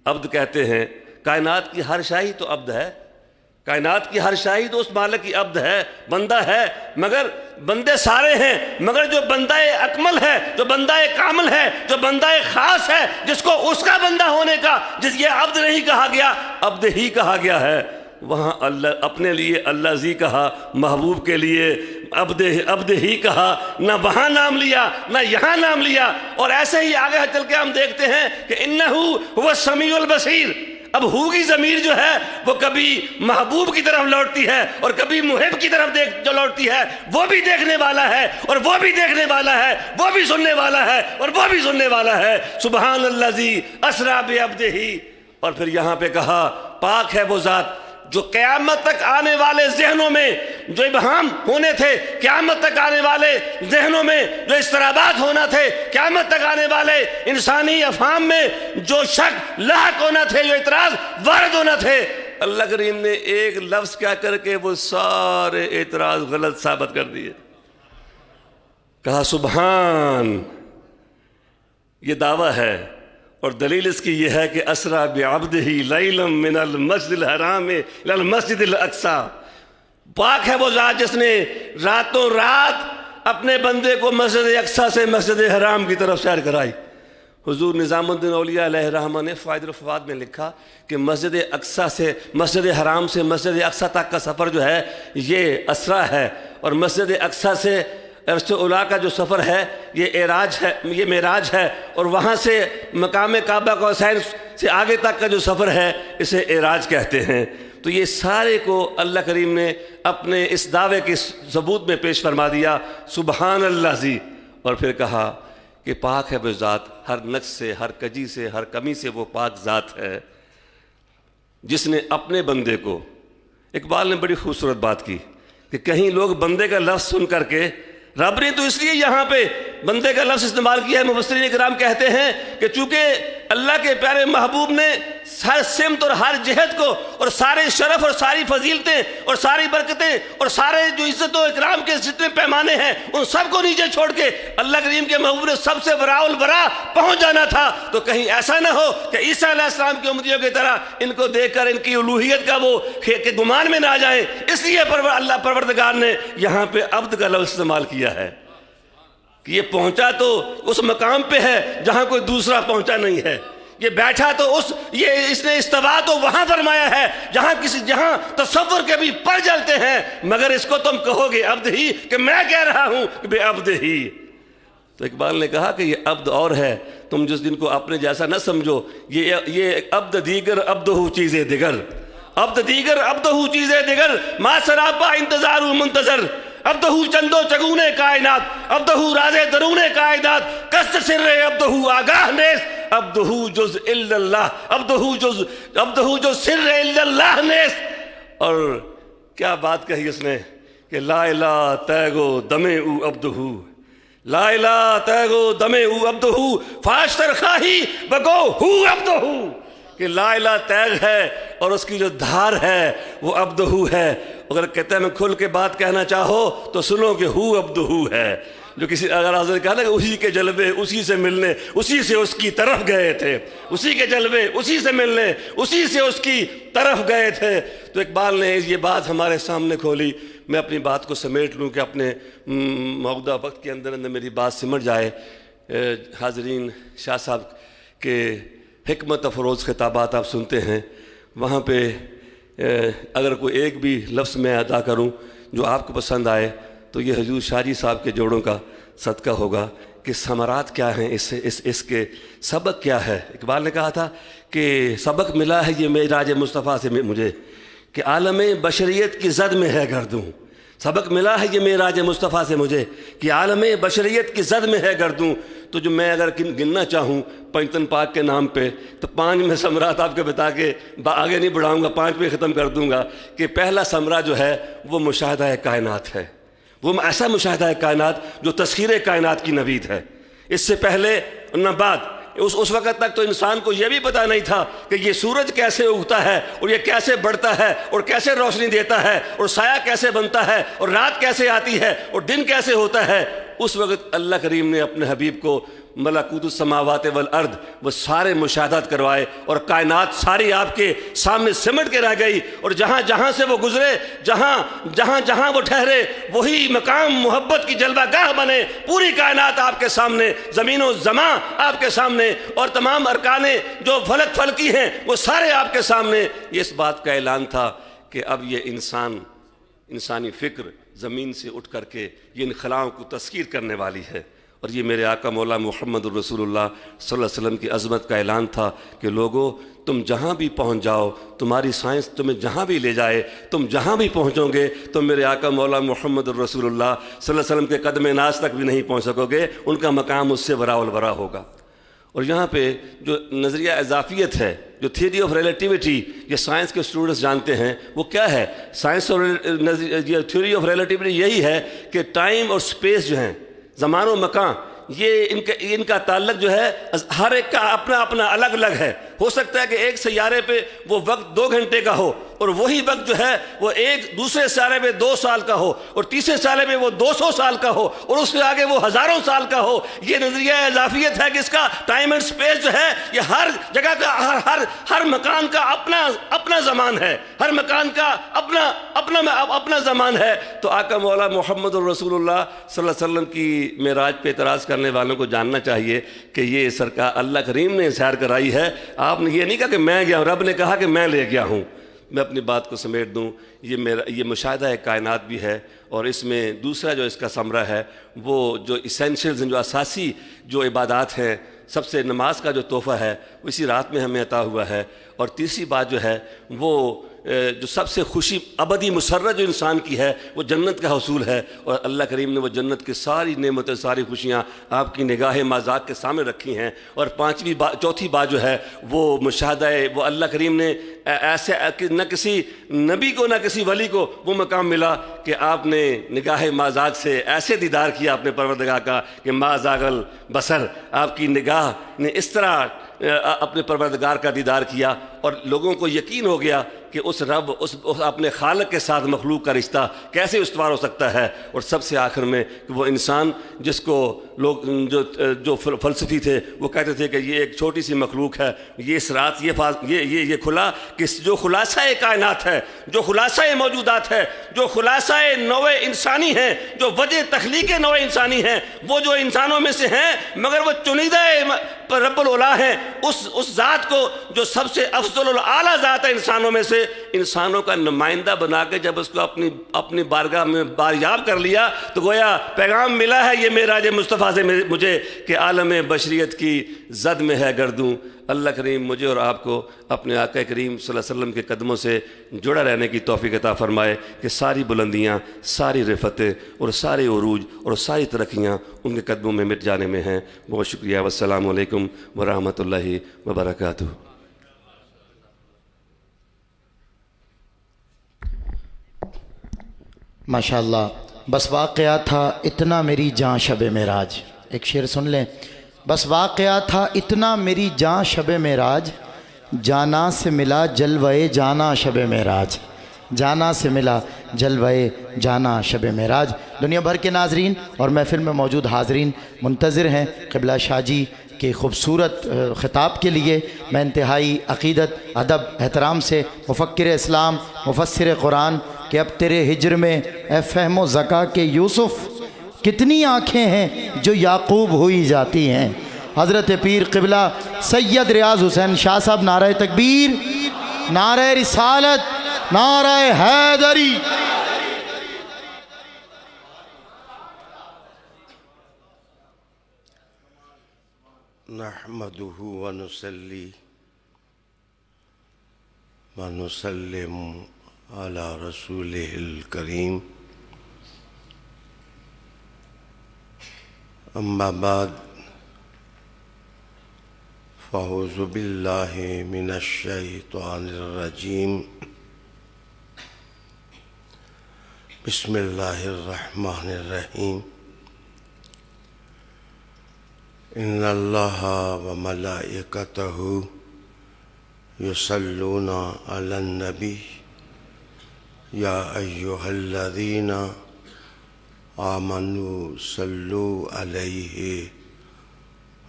عبد کہتے ہیں کائنات کی ہر شاہی تو عبد ہے، کائنات کی ہر شاہی تو اس مالک کی عبد ہے، بندہ ہے، مگر بندے سارے ہیں، مگر جو بندہ اکمل ہے، جو بندہ کامل ہے، جو بندہ خاص ہے، جس کو اس کا بندہ ہونے کا، جس یہ عبد نہیں کہا گیا، عبد ہی کہا گیا ہے، وہاں اللہ اپنے لیے الذی کہا، محبوب کے لیے عبد ہی کہا، نہ وہاں نام لیا نہ یہاں نام لیا۔ اور ایسے ہی آگے چل کے ہم دیکھتے ہیں کہ انہ هو السمیع البصیر۔ اب ہو کی ضمیر جو ہے وہ کبھی محبوب کی طرف لوٹتی ہے اور کبھی محب کی طرف جو لوٹتی ہے۔ وہ بھی دیکھنے والا ہے اور وہ بھی دیکھنے والا ہے، وہ بھی سننے والا ہے اور وہ بھی سننے والا ہے۔ سبحان الذی اسریٰ بعبدہ۔ اور پھر یہاں پہ کہا پاک ہے وہ ذات جو قیامت تک آنے والے ذہنوں میں جو ابہام ہونے تھے، قیامت تک آنے والے ذہنوں میں جو اضطرابات ہونا تھے، قیامت تک آنے والے انسانی افہام میں جو شک لاحق ہونا تھے، جو اعتراض وارد ہونا تھے، اللہ کریم نے ایک لفظ کیا کر کے وہ سارے اعتراض غلط ثابت کر دیے۔ کہا سبحان، یہ دعویٰ ہے اور دلیل اس کی یہ ہے کہ اسریٰ بعبدہ لیلا من المسجد الحرام الی المسجد الاقصی۔ پاک ہے وہ ذات جس نے راتوں رات اپنے بندے کو مسجد اقصی سے مسجد حرام کی طرف سیر کرائی۔ حضور نظام الدین اولیاء علیہ الرحمہ نے فوائد الفوائد میں لکھا کہ مسجد اقصی سے مسجد حرام سے مسجد اقصی تک کا سفر جو ہے یہ اسریٰ ہے، اور مسجد اقصی سے عرش اولیٰ کا جو سفر ہے یہ اعراج ہے، یہ معراج ہے، اور وہاں سے مقام کعبہ قوسین سے آگے تک کا جو سفر ہے اسے اعراج کہتے ہیں۔ تو یہ سارے کو اللہ کریم نے اپنے اس دعوے کے ثبوت میں پیش فرما دیا، سبحان الذی۔ اور پھر کہا کہ پاک ہے وہ ذات ہر نقص سے، ہر کجی سے، ہر کمی سے، وہ پاک ذات ہے جس نے اپنے بندے کو، اقبال نے بڑی خوبصورت بات کی کہ کہیں لوگ بندے کا لفظ سن کر کے، رب نے تو اس لیے یہاں پہ بندے کا لفظ استعمال کیا ہے، مفسرین کرام کہتے ہیں کہ چونکہ اللہ کے پیارے محبوب نے ہر سمت اور ہر جہت کو اور سارے شرف اور ساری فضیلتیں اور ساری برکتیں اور سارے جو عزت و اکرام کے جتنے پیمانے ہیں ان سب کو نیچے چھوڑ کے اللہ کریم کے محبوب نے سب سے وراء الورا پہنچ جانا تھا، تو کہیں ایسا نہ ہو کہ عیسیٰ علیہ السلام کی امتیوں کی طرح ان کو دیکھ کر ان کی الوہیت کا وہ گمان میں نہ آ جائیں۔ اس لیے اللہ پروردگار نے یہاں پہ عبد کا لفظ استعمال کیا ہے کہ یہ پہنچا تو اس مقام پہ ہے جہاں کوئی دوسرا پہنچا نہیں ہے، یہ بیٹھا تو اس نے استوا تو وہاں فرمایا ہے جہاں تصور کے بھی پر جلتے ہیں، مگر اس کو تم کہو گے عبد ہی، کہ میں کہہ رہا ہوں بے عبد ہی۔ تو اقبال نے کہا کہ یہ عبد اور ہے، تم جس دن کو اپنے جیسا نہ سمجھو، یہ عبد دیگر عبدہ چیزیں دیگر، عبد دیگر عبدہ چیزیں دیگر، ما سراپا انتظار منتظر، عبدہ چندو چگونے کائنات، عبدہ راز درون کائنات، کس سر عبدہ آگاہ نیس، عبدہ جز الا اللہ، عبدہ جز سر الا اللہ نیس۔ اور کیا بات کہی اس نے کہ لا الہ تیگو دمے او عبدہ، لا الہ تیگو دمے او عبدہ، فاشتر خواہی بگو ہو عبدہ، کہ لا الہ تیغ ہے اور اس کی جو دھار ہے وہ عبدہ ہے۔ اگر کہتے ہیں میں کھل کے بات کہنا چاہو تو سنو کہ ہو عبدہ ہے، جو کسی اگر حضرت نے کہا نا کہ اسی کے جلوے اسی سے ملنے اسی سے اس کی طرف گئے تھے، اسی کے جلوے اسی سے ملنے اسی سے اس کی طرف گئے تھے، تو اقبال نے یہ بات ہمارے سامنے کھولی۔ میں اپنی بات کو سمیٹ لوں کہ اپنے موجودہ وقت کے اندر میری بات سمٹ جائے۔ حاضرین، شاہ صاحب کے حکمت افروز خطابات آپ سنتے ہیں، وہاں پہ اگر کوئی ایک بھی لفظ میں ادا کروں جو آپ کو پسند آئے تو یہ حضور شاہ جی صاحب کے جوڑوں کا صدقہ ہوگا۔ کہ ثمرات کیا ہیں، اس کے سبق کیا ہے۔ اقبال نے کہا تھا کہ سبق ملا ہے یہ معراج مصطفیٰ سے مجھے کہ عالم بشریت کی زد میں ہے گردوں۔ سبق ملا ہے یہ معراج مصطفیٰ سے مجھے کہ عالم بشریت کی زد میں ہے گردوں۔ تو جو میں اگر گننا چاہوں پنجتن پاک کے نام پہ تو 5 میں ثمرات آپ کے بتا کے آگے نہیں بڑھاؤں گا، 5 پہ ختم کر دوں گا کہ پہلا ثمرہ جو ہے وہ مشاہدہ کائنات ہے، وہ ایسا مشاہدہ کائنات جو تسخیر کائنات کی نوید ہے۔ اس سے پہلے نہ بعد اس وقت تک تو انسان کو یہ بھی پتہ نہیں تھا کہ یہ سورج کیسے اگتا ہے اور یہ کیسے بڑھتا ہے اور کیسے روشنی دیتا ہے اور سایہ کیسے بنتا ہے اور رات کیسے آتی ہے اور دن کیسے ہوتا ہے۔ اس وقت اللہ کریم نے اپنے حبیب کو ملکوت السماوات والارض وہ سارے مشاہدات کروائے اور کائنات ساری آپ کے سامنے سمٹ کے رہ گئی، اور جہاں جہاں سے وہ گزرے، جہاں وہ ٹھہرے، وہی مقام محبت کی جلوہ گاہ بنے۔ پوری کائنات آپ کے سامنے، زمین و زمان آپ کے سامنے، اور تمام ارکان جو فلک فلکی ہیں وہ سارے آپ کے سامنے۔ یہ اس بات کا اعلان تھا کہ اب یہ انسانی فکر زمین سے اٹھ کر کے یہ انخلاؤں کو تسخیر کرنے والی ہے۔ اور یہ میرے آقا مولا محمد الرسول اللہ صلی اللہ علیہ وسلم کی عظمت کا اعلان تھا کہ لوگو تم جہاں بھی پہنچ جاؤ، تمہاری سائنس تمہیں جہاں بھی لے جائے، تم جہاں بھی پہنچو گے تو میرے آقا مولا محمد الرسول اللہ صلی اللہ علیہ وسلم کے قدم ناز تک بھی نہیں پہنچ سکو گے، ان کا مقام اس سے وراء الورا ہوگا۔ اور یہاں پہ جو نظریہ اضافیت ہے، جو تھیوری آف ریلیٹیوٹی، یہ سائنس کے اسٹوڈنٹس جانتے ہیں وہ کیا ہے۔ سائنس اور تھیوری آف ریلیٹیوٹی یہی ہے کہ ٹائم اور سپیس جو ہیں، زمان و مکان، یہ ان کا تعلق جو ہے ہر ایک کا اپنا اپنا الگ الگ ہے۔ ہو سکتا ہے کہ ایک سیارے پہ وہ وقت 2 گھنٹے کا ہو اور وہی وقت جو ہے وہ ایک دوسرے سیارے پہ 2 سال کا ہو اور تیسرے سیارے پہ وہ 200 سال کا ہو اور اس سے آگے وہ ہزاروں سال کا ہو۔ یہ نظریہ اضافیت ہے کہ اس کا ٹائم اینڈ سپیس جو ہے یہ ہر جگہ کا ہر مکان کا اپنا زمان ہے، ہر مکان کا اپنا زمان ہے۔ تو آقا مولا محمد الرسول اللہ صلی اللہ علیہ وسلم کی معراج پہ اعتراض کرنے والوں کو جاننا چاہیے کہ یہ سرکار اللہ کریم نے سیر کرائی ہے۔ آپ نے یہ نہیں کہا کہ میں گیا ہوں، رب نے کہا کہ میں لے گیا ہوں۔ میں اپنی بات کو سمیٹ دوں، یہ مشاہدہ کائنات بھی ہے، اور اس میں دوسرا جو اس کا ثمرہ ہے وہ جو اسینشلز ہیں، جو اساسی جو عبادات ہیں، سب سے نماز کا جو تحفہ ہے وہ اسی رات میں ہمیں عطا ہوا ہے۔ اور تیسری بات جو ہے وہ جو سب سے خوشی ابدی مسرت جو انسان کی ہے وہ جنت کا حصول ہے، اور اللہ کریم نے وہ جنت کی ساری نعمتیں، ساری خوشیاں آپ کی نگاہ مازاق کے سامنے رکھی ہیں۔ اور چوتھی بات جو ہے وہ مشاہدہ ہے، وہ اللہ کریم نے ایسے نہ کسی نبی کو نہ کسی ولی کو وہ مقام ملا کہ آپ نے نگاہ مازاق سے ایسے دیدار کیا اپنے پروردگار کا کہ ما زاغ البصر، آپ کی نگاہ نے اس طرح اپنے پروردگار کا دیدار کیا اور لوگوں کو یقین ہو گیا کہ اس رب اس اپنے خالق کے ساتھ مخلوق کا رشتہ کیسے استوار ہو سکتا ہے۔ اور سب سے آخر میں کہ وہ انسان جس کو لوگ جو فلسفی تھے وہ کہتے تھے کہ یہ ایک چھوٹی سی مخلوق ہے، یہ اس رات یہ کھلا کہ جو خلاصہ کائنات ہے، جو خلاصہ موجودات ہے، جو خلاصہ نوع انسانی ہے، جو وجہ تخلیق نوع انسانی ہے، وہ جو انسانوں میں سے ہیں مگر وہ چنیدہ رب العلا ہیں، اس ذات کو جو سب سے افضل الاعلیٰ ذات ہے انسانوں میں سے، انسانوں کا نمائندہ بنا کے جب اس کو اپنی بارگاہ میں باریاب کر لیا تو گویا پیغام ملا ہے یہ معراج مصطفیٰ سے مجھے کہ عالم بشریت کی زد میں ہے گردوں۔ اللہ کریم مجھے اور آپ کو اپنے آقا کریم صلی اللہ علیہ وسلم کے قدموں سے جڑا رہنے کی توفیق عطا فرمائے کہ ساری بلندیاں، ساری رفتیں اور سارے عروج اور ساری ترقیاں ان کے قدموں میں مٹ جانے میں ہیں۔ بہت شکریہ، والسلام علیکم ورحمۃ اللہ وبرکاتہ۔ ماشاءاللہ، بس واقعہ تھا اتنا میری جاں شب معراج، ایک شعر سن لیں۔ بس واقعہ تھا اتنا میری جاں شب معراج، جانا سے ملا جلوے جانا شب معراج، جانا سے ملا جلوے جانا شب معراج۔ دنیا بھر کے ناظرین اور محفل میں موجود حاضرین منتظر ہیں قبلہ شاہ جی کے خوبصورت خطاب کے لیے۔ میں انتہائی عقیدت، ادب، احترام سے مفکر اسلام، مفسر قرآن کہ اب تیرے ہجر میں اے فہم و ذکا کے یوسف کتنی آنکھیں ہیں جو یعقوب ہوئی جاتی ہیں۔ حضرت پیر قبلہ سید ریاض حسین شاہ صاحب، نعرہ تکبیر، نعرہ رسالت، نعرہ حیدری۔ نحمده ونصلي ونسلم على رسوله الكريم أما بعد فأعوذ بالله من الشيطان الرجيم بسم الله الرحمن الرحيم إن الله وملائكته يصلون على النبي يا أيها الذين آمنوا صلوا عليه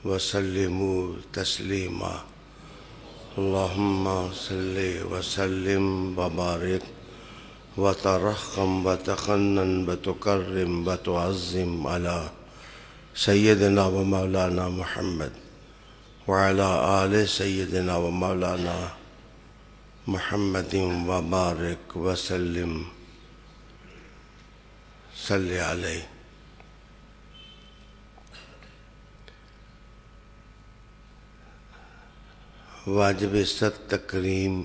وسلموا تسليما اللهم صل وسلم وبارك وترحم وتخنن وتكرم وتعظم على سيدنا ومولانا محمد وعلى آل سيدنا ومولانا محمد وبارك وسلم صل عليه. واجب صد تکریم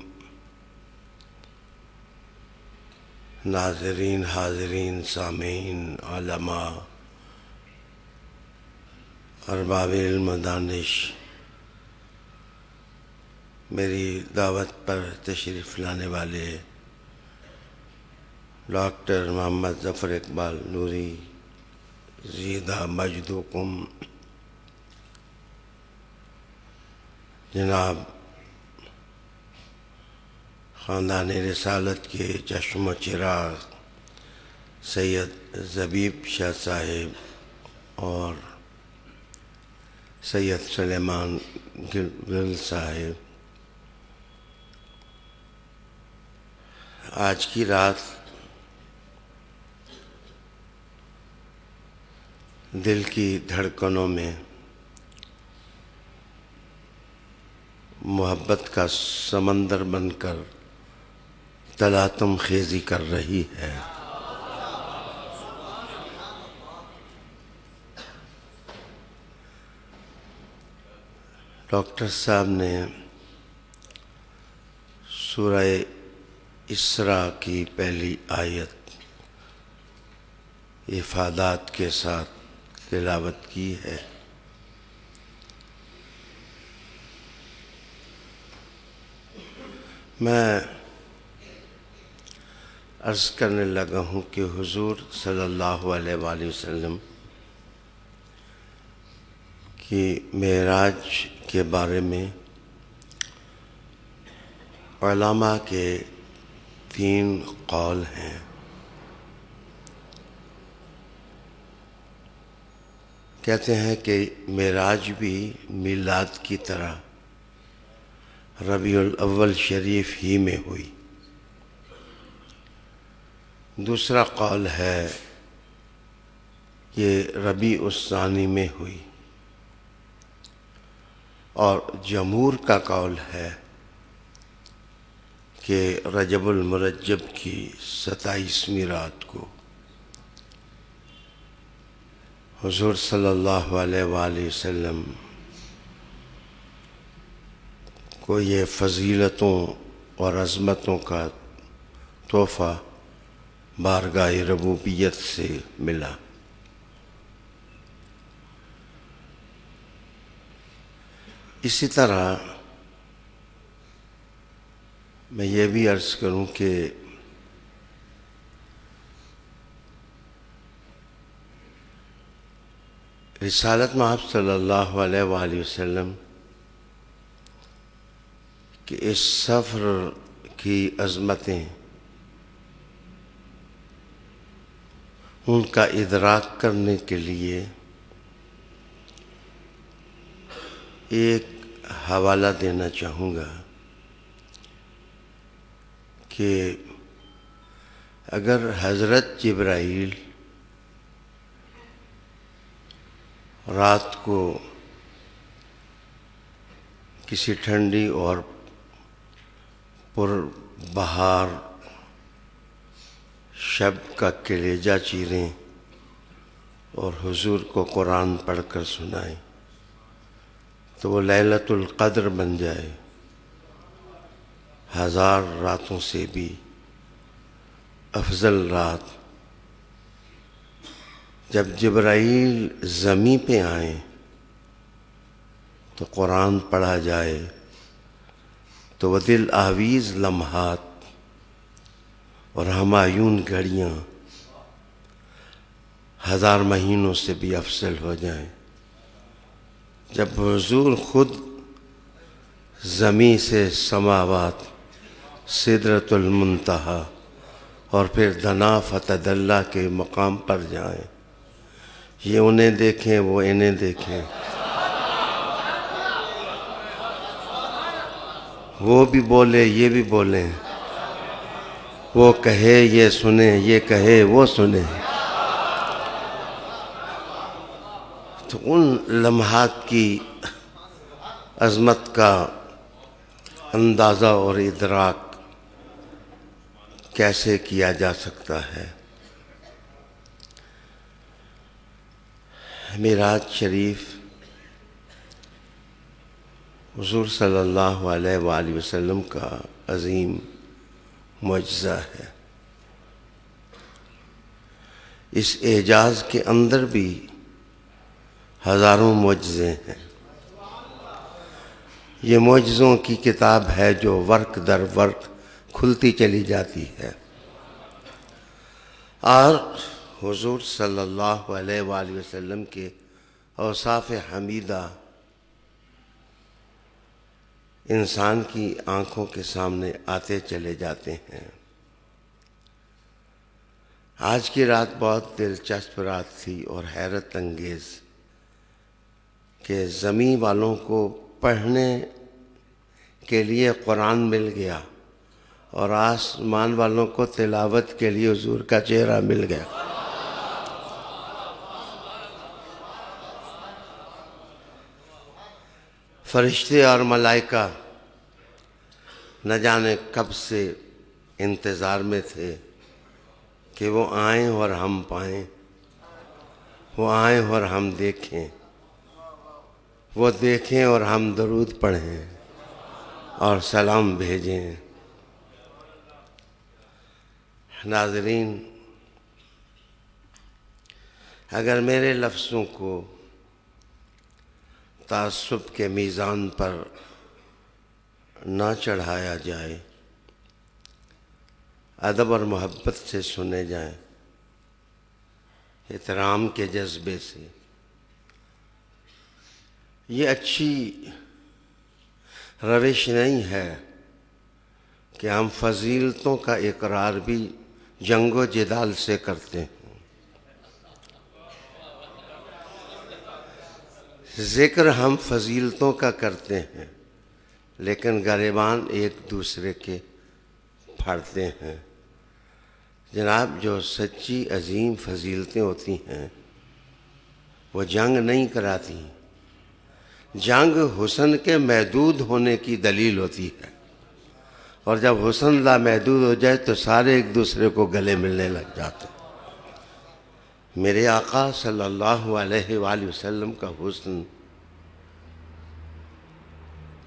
ناظرین، حاضرین، سامعین، علماء، ارباب علم و دانش، میری دعوت پر تشریف لانے والے ڈاکٹر محمد ظفر اقبال نوری زیدہ مجدکم، جناب خاندان رسالت کے چشم و چراغ سید زبیب شاہ صاحب اور سید سلیمان گل صاحب، آج کی رات دل کی دھڑکنوں میں محبت کا سمندر بن کر تلاطم خیزی کر رہی ہے. ڈاکٹر صاحب نے سورہ اسراء کی پہلی آیت افادات کے ساتھ تلاوت کی ہے. میں عرض کرنے لگا ہوں کہ حضور صلی اللہ علیہ وآلہ وسلم کی معراج کے بارے میں علماء کے 3 قول ہیں. کہتے ہیں کہ معراج بھی میلاد کی طرح ربیع الاول شریف ہی میں ہوئی. دوسرا قول ہے کہ ربیع الثانی میں ہوئی، اور جمہور کا قول ہے کہ رجب المرجب کی 27ویں رات کو حضور صلی اللہ علیہ وآلہ وسلم کو یہ فضیلتوں اور عظمتوں کا تحفہ بارگاہ ربوبیت سے ملا. اسی طرح میں یہ بھی عرض کروں کہ رسالت مآب صلی اللہ علیہ وآلہ وسلم کہ اس سفر کی عظمتیں ان کا ادراک کرنے کے لیے ایک حوالہ دینا چاہوں گا کہ اگر حضرت جبرائیل رات کو کسی ٹھنڈی اور پر بہار شب کا کلیجہ چیریں اور حضور کو قرآن پڑھ کر سنائیں تو وہ لیلۃ القدر بن جائے، 1000 راتوں سے بھی افضل رات۔ جب جبرائیل زمیں پہ آئیں تو قرآن پڑھا جائے تو وہ دل آویز لمحات اور ہمایون گھڑیاں 1000 مہینوں سے بھی افضل ہو جائیں۔ جب حضور خود زمیں سے سماوات، سدرۃ المنتہا اور پھر دنا فتدلی کے مقام پر جائیں، یہ انہیں دیکھیں وہ انہیں دیکھیں، وہ بھی بولے یہ بھی بولیں، وہ کہے یہ سنیں یہ کہے وہ سنیں۔ تو ان لمحات کی عظمت کا اندازہ اور ادراک کیسے کیا جا سکتا ہے؟ معراج شریف حضور صلی اللہ علیہ وآلہ وسلم کا عظیم معجزہ ہے۔ اس اعجاز کے اندر بھی ہزاروں معجزے ہیں۔ یہ معجزوں کی کتاب ہے جو ورق در ورق کھلتی چلی جاتی ہے، اور حضور صلی اللہ علیہ وآلہ وسلم کے اوصاف حمیدہ انسان کی آنکھوں کے سامنے آتے چلے جاتے ہیں۔ آج کی رات بہت دلچسپ رات تھی اور حیرت انگیز کہ زمین والوں کو پڑھنے کے لیے قرآن مل گیا اور آسمان والوں کو تلاوت کے لیے حضور کا چہرہ مل گیا۔ فرشتے اور ملائکہ نہ جانے کب سے انتظار میں تھے کہ وہ آئیں اور ہم پائیں، وہ آئیں اور ہم دیکھیں، وہ دیکھیں اور ہم درود پڑھیں اور سلام بھیجیں۔ ناظرین، اگر میرے لفظوں کو تعصب کے میزان پر نہ چڑھایا جائے، ادب اور محبت سے سنے جائیں، احترام کے جذبے سے، یہ اچھی روش نہیں ہے کہ ہم فضیلتوں کا اقرار بھی جنگ و جدال سے کرتے ہیں۔ ذکر ہم فضیلتوں کا کرتے ہیں لیکن گریبان ایک دوسرے کے پھاڑتے ہیں۔ جناب، جو سچی عظیم فضیلتیں ہوتی ہیں وہ جنگ نہیں کراتی، جنگ حسن کے محدود ہونے کی دلیل ہوتی ہے، اور جب حسن لامحدود ہو جائے تو سارے ایک دوسرے کو گلے ملنے لگ جاتے ہیں۔ میرے آقا صلی اللہ علیہ وآلہ وسلم کا حسن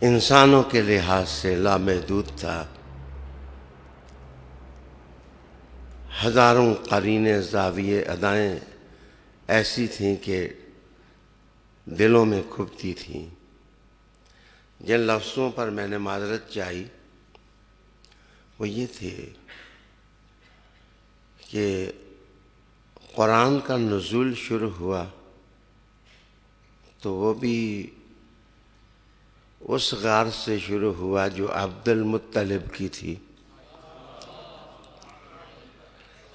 انسانوں کے لحاظ سے لامحدود تھا۔ ہزاروں قرینے زاویے ادائیں ایسی تھیں کہ دلوں میں کھبتی تھیں۔ جن لفظوں پر میں نے معذرت چاہی وہ یہ تھے کہ قرآن کا نزول شروع ہوا تو وہ بھی اس غار سے شروع ہوا جو عبد المطلب کی تھی۔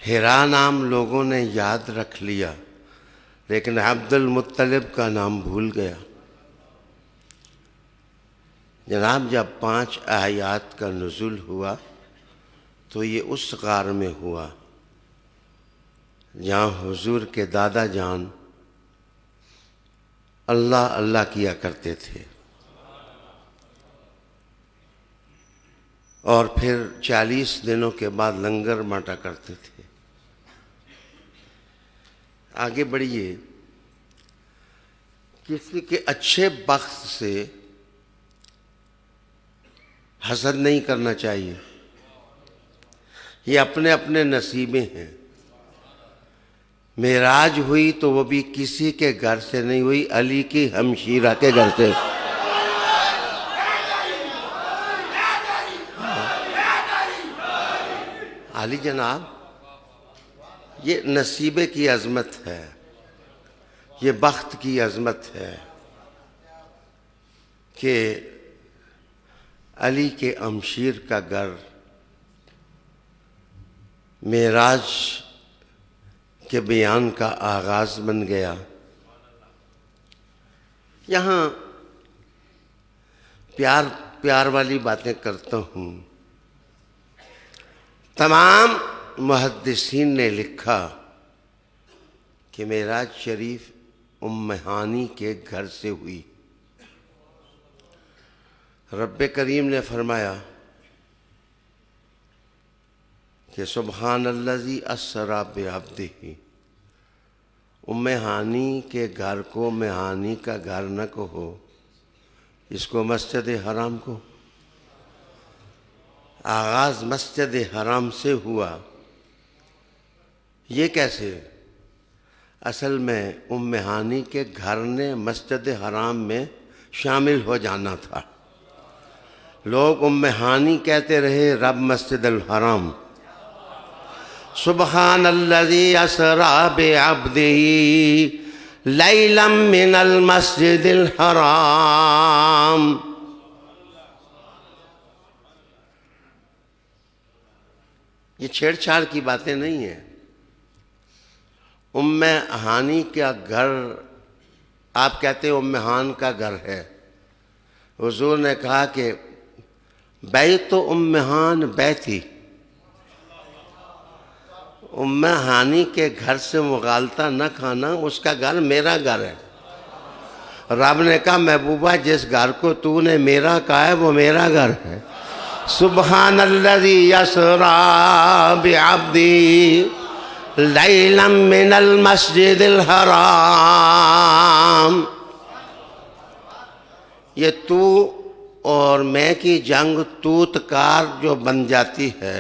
حرا نام لوگوں نے یاد رکھ لیا لیکن عبد المطلب کا نام بھول گیا۔ جناب، جب 5 آیات کا نزول ہوا تو یہ اس غار میں ہوا جہاں حضور کے دادا جان اللہ اللہ کیا کرتے تھے، اور پھر 40 دنوں کے بعد لنگر بانٹا کرتے تھے۔ آگے بڑھیے کسی کے اچھے بخت سے حسد نہیں کرنا چاہیے. یہ اپنے اپنے نصیبیں ہیں. معراج ہوئی تو وہ بھی کسی کے گھر سے نہیں ہوئی، علی کی ہمشیرہ کے گھر سے. علی جناب، یہ نصیبے کی عظمت ہے، یہ بخت کی عظمت ہے کہ علی کے امشیر کا گھر معراج کے بیان کا آغاز بن گیا. یہاں پیار والی باتیں کرتا ہوں. تمام محدثین نے لکھا کہ معراج شریف ام ہانی کے گھر سے ہوئی. رب کریم نے فرمایا کہ سبحان الذی اسری بعبدہ. ام ہانی کے گھر کو مہانی کا گھر نہ کہو، اس کو مسجد حرام کو. آغاز مسجد حرام سے ہوا. یہ کیسے؟ اصل میں ام ہانی کے گھر نے مسجد حرام میں شامل ہو جانا تھا. لوگ ام ہانی کہتے رہے، رب مسجد الحرام. سبحان الذی اسری بعبدہ لیلا من المسجد الحرام. یہ چھیڑ چھاڑ کی باتیں نہیں ہیں. ام ہانی کا گھر، آپ کہتے ہیں ام ہان کا گھر ہے. حضور نے کہا کہ بیت ام ہان بیتی. ام ہانی کے گھر سے مغالطہ نہ کھانا، اس کا گھر میرا گھر ہے. رب نے کہا محبوبہ جس گھر کو تو نے میرا کہا ہے وہ میرا گھر ہے. سبحان الذی اسری بعبدہ لیلا من المسجد الحرام. یہ تو اور میں کی جنگ توت کار جو بن جاتی ہے،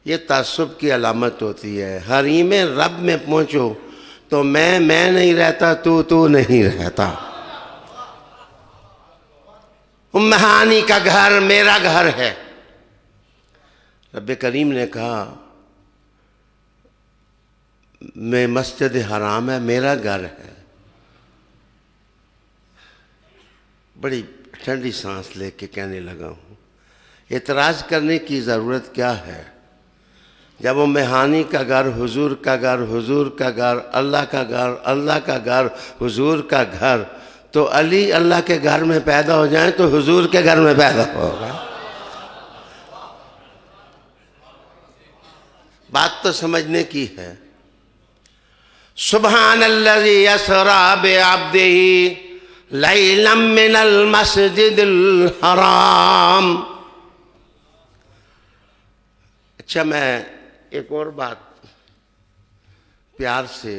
یہ تعصب کی علامت ہوتی ہے. حریم رب میں پہنچو تو میں نہیں رہتا، تو نہیں رہتا. ام ہانی کا گھر میرا گھر ہے. رب کریم نے کہا میں مسجد حرام ہے، میرا گھر ہے. بڑی ٹھنڈی سانس لے کے کہنے لگا ہوں، اعتراض کرنے کی ضرورت کیا ہے؟ جب ام ہانی کا گھر، حضور کا گھر، حضور کا گھر، اللہ کا گھر، اللہ کا گھر، حضور کا گھر، تو علی اللہ کے گھر میں پیدا ہو جائیں تو حضور کے گھر میں پیدا ہوگا. بات تو سمجھنے کی ہے. سبحان الذی اسری بعبدہ لیلا من المسجد الحرام. اچھا، میں ایک اور بات پیار سے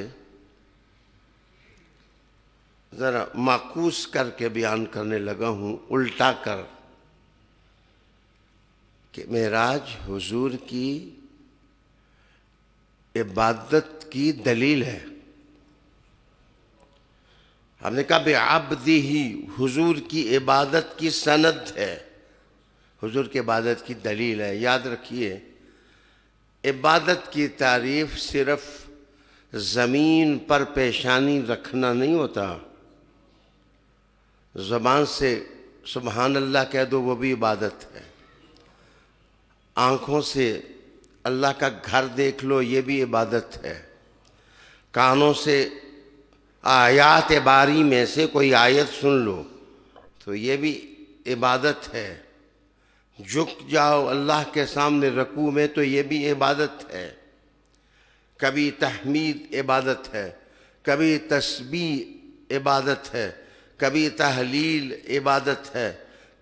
ذرا معکوس کر کے بیان کرنے لگا ہوں، الٹا کر، کہ معراج حضور کی عبادت کی دلیل ہے. ہم نے کہا بعبدہ، حضور کی عبادت کی سند ہے، حضور کی عبادت کی دلیل ہے. یاد رکھیے، عبادت کی تعریف صرف زمین پر پیشانی رکھنا نہیں ہوتا. زبان سے سبحان اللہ کہہ دو، وہ بھی عبادت ہے. آنکھوں سے اللہ کا گھر دیکھ لو، یہ بھی عبادت ہے. کانوں سے آیات باری میں سے کوئی آیت سن لو تو یہ بھی عبادت ہے. جھک جاؤ اللہ کے سامنے رکوع میں تو یہ بھی عبادت ہے. کبھی تحمید عبادت ہے، کبھی تسبیح عبادت ہے، کبھی تحلیل عبادت ہے،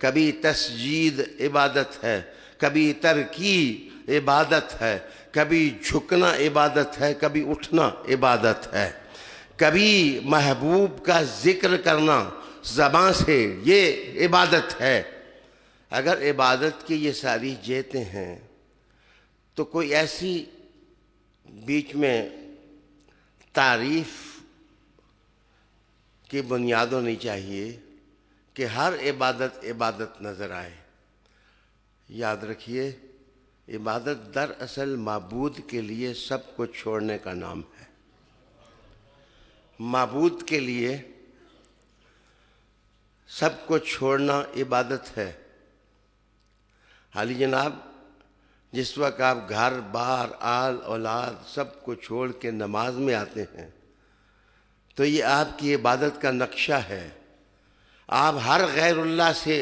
کبھی تسجید عبادت ہے، کبھی ترکیع عبادت ہے، کبھی جھکنا عبادت ہے، کبھی اٹھنا عبادت ہے. کبھی محبوب کا ذکر کرنا زبان سے، یہ عبادت ہے۔ اگر عبادت کی یہ ساری جہتیں ہیں تو کوئی ایسی بیچ میں تعریف کی بنیاد ہونی چاہیے کہ ہر عبادت عبادت نظر آئے۔ یاد رکھیے، عبادت دراصل معبود کے لیے سب کو چھوڑنے کا نام ہے۔ معبود کے لیے سب کو چھوڑنا عبادت ہے۔ حالی جناب، جس وقت آپ گھر بار آل اولاد سب کو چھوڑ کے نماز میں آتے ہیں تو یہ آپ کی عبادت کا نقشہ ہے۔ آپ ہر غیر اللہ سے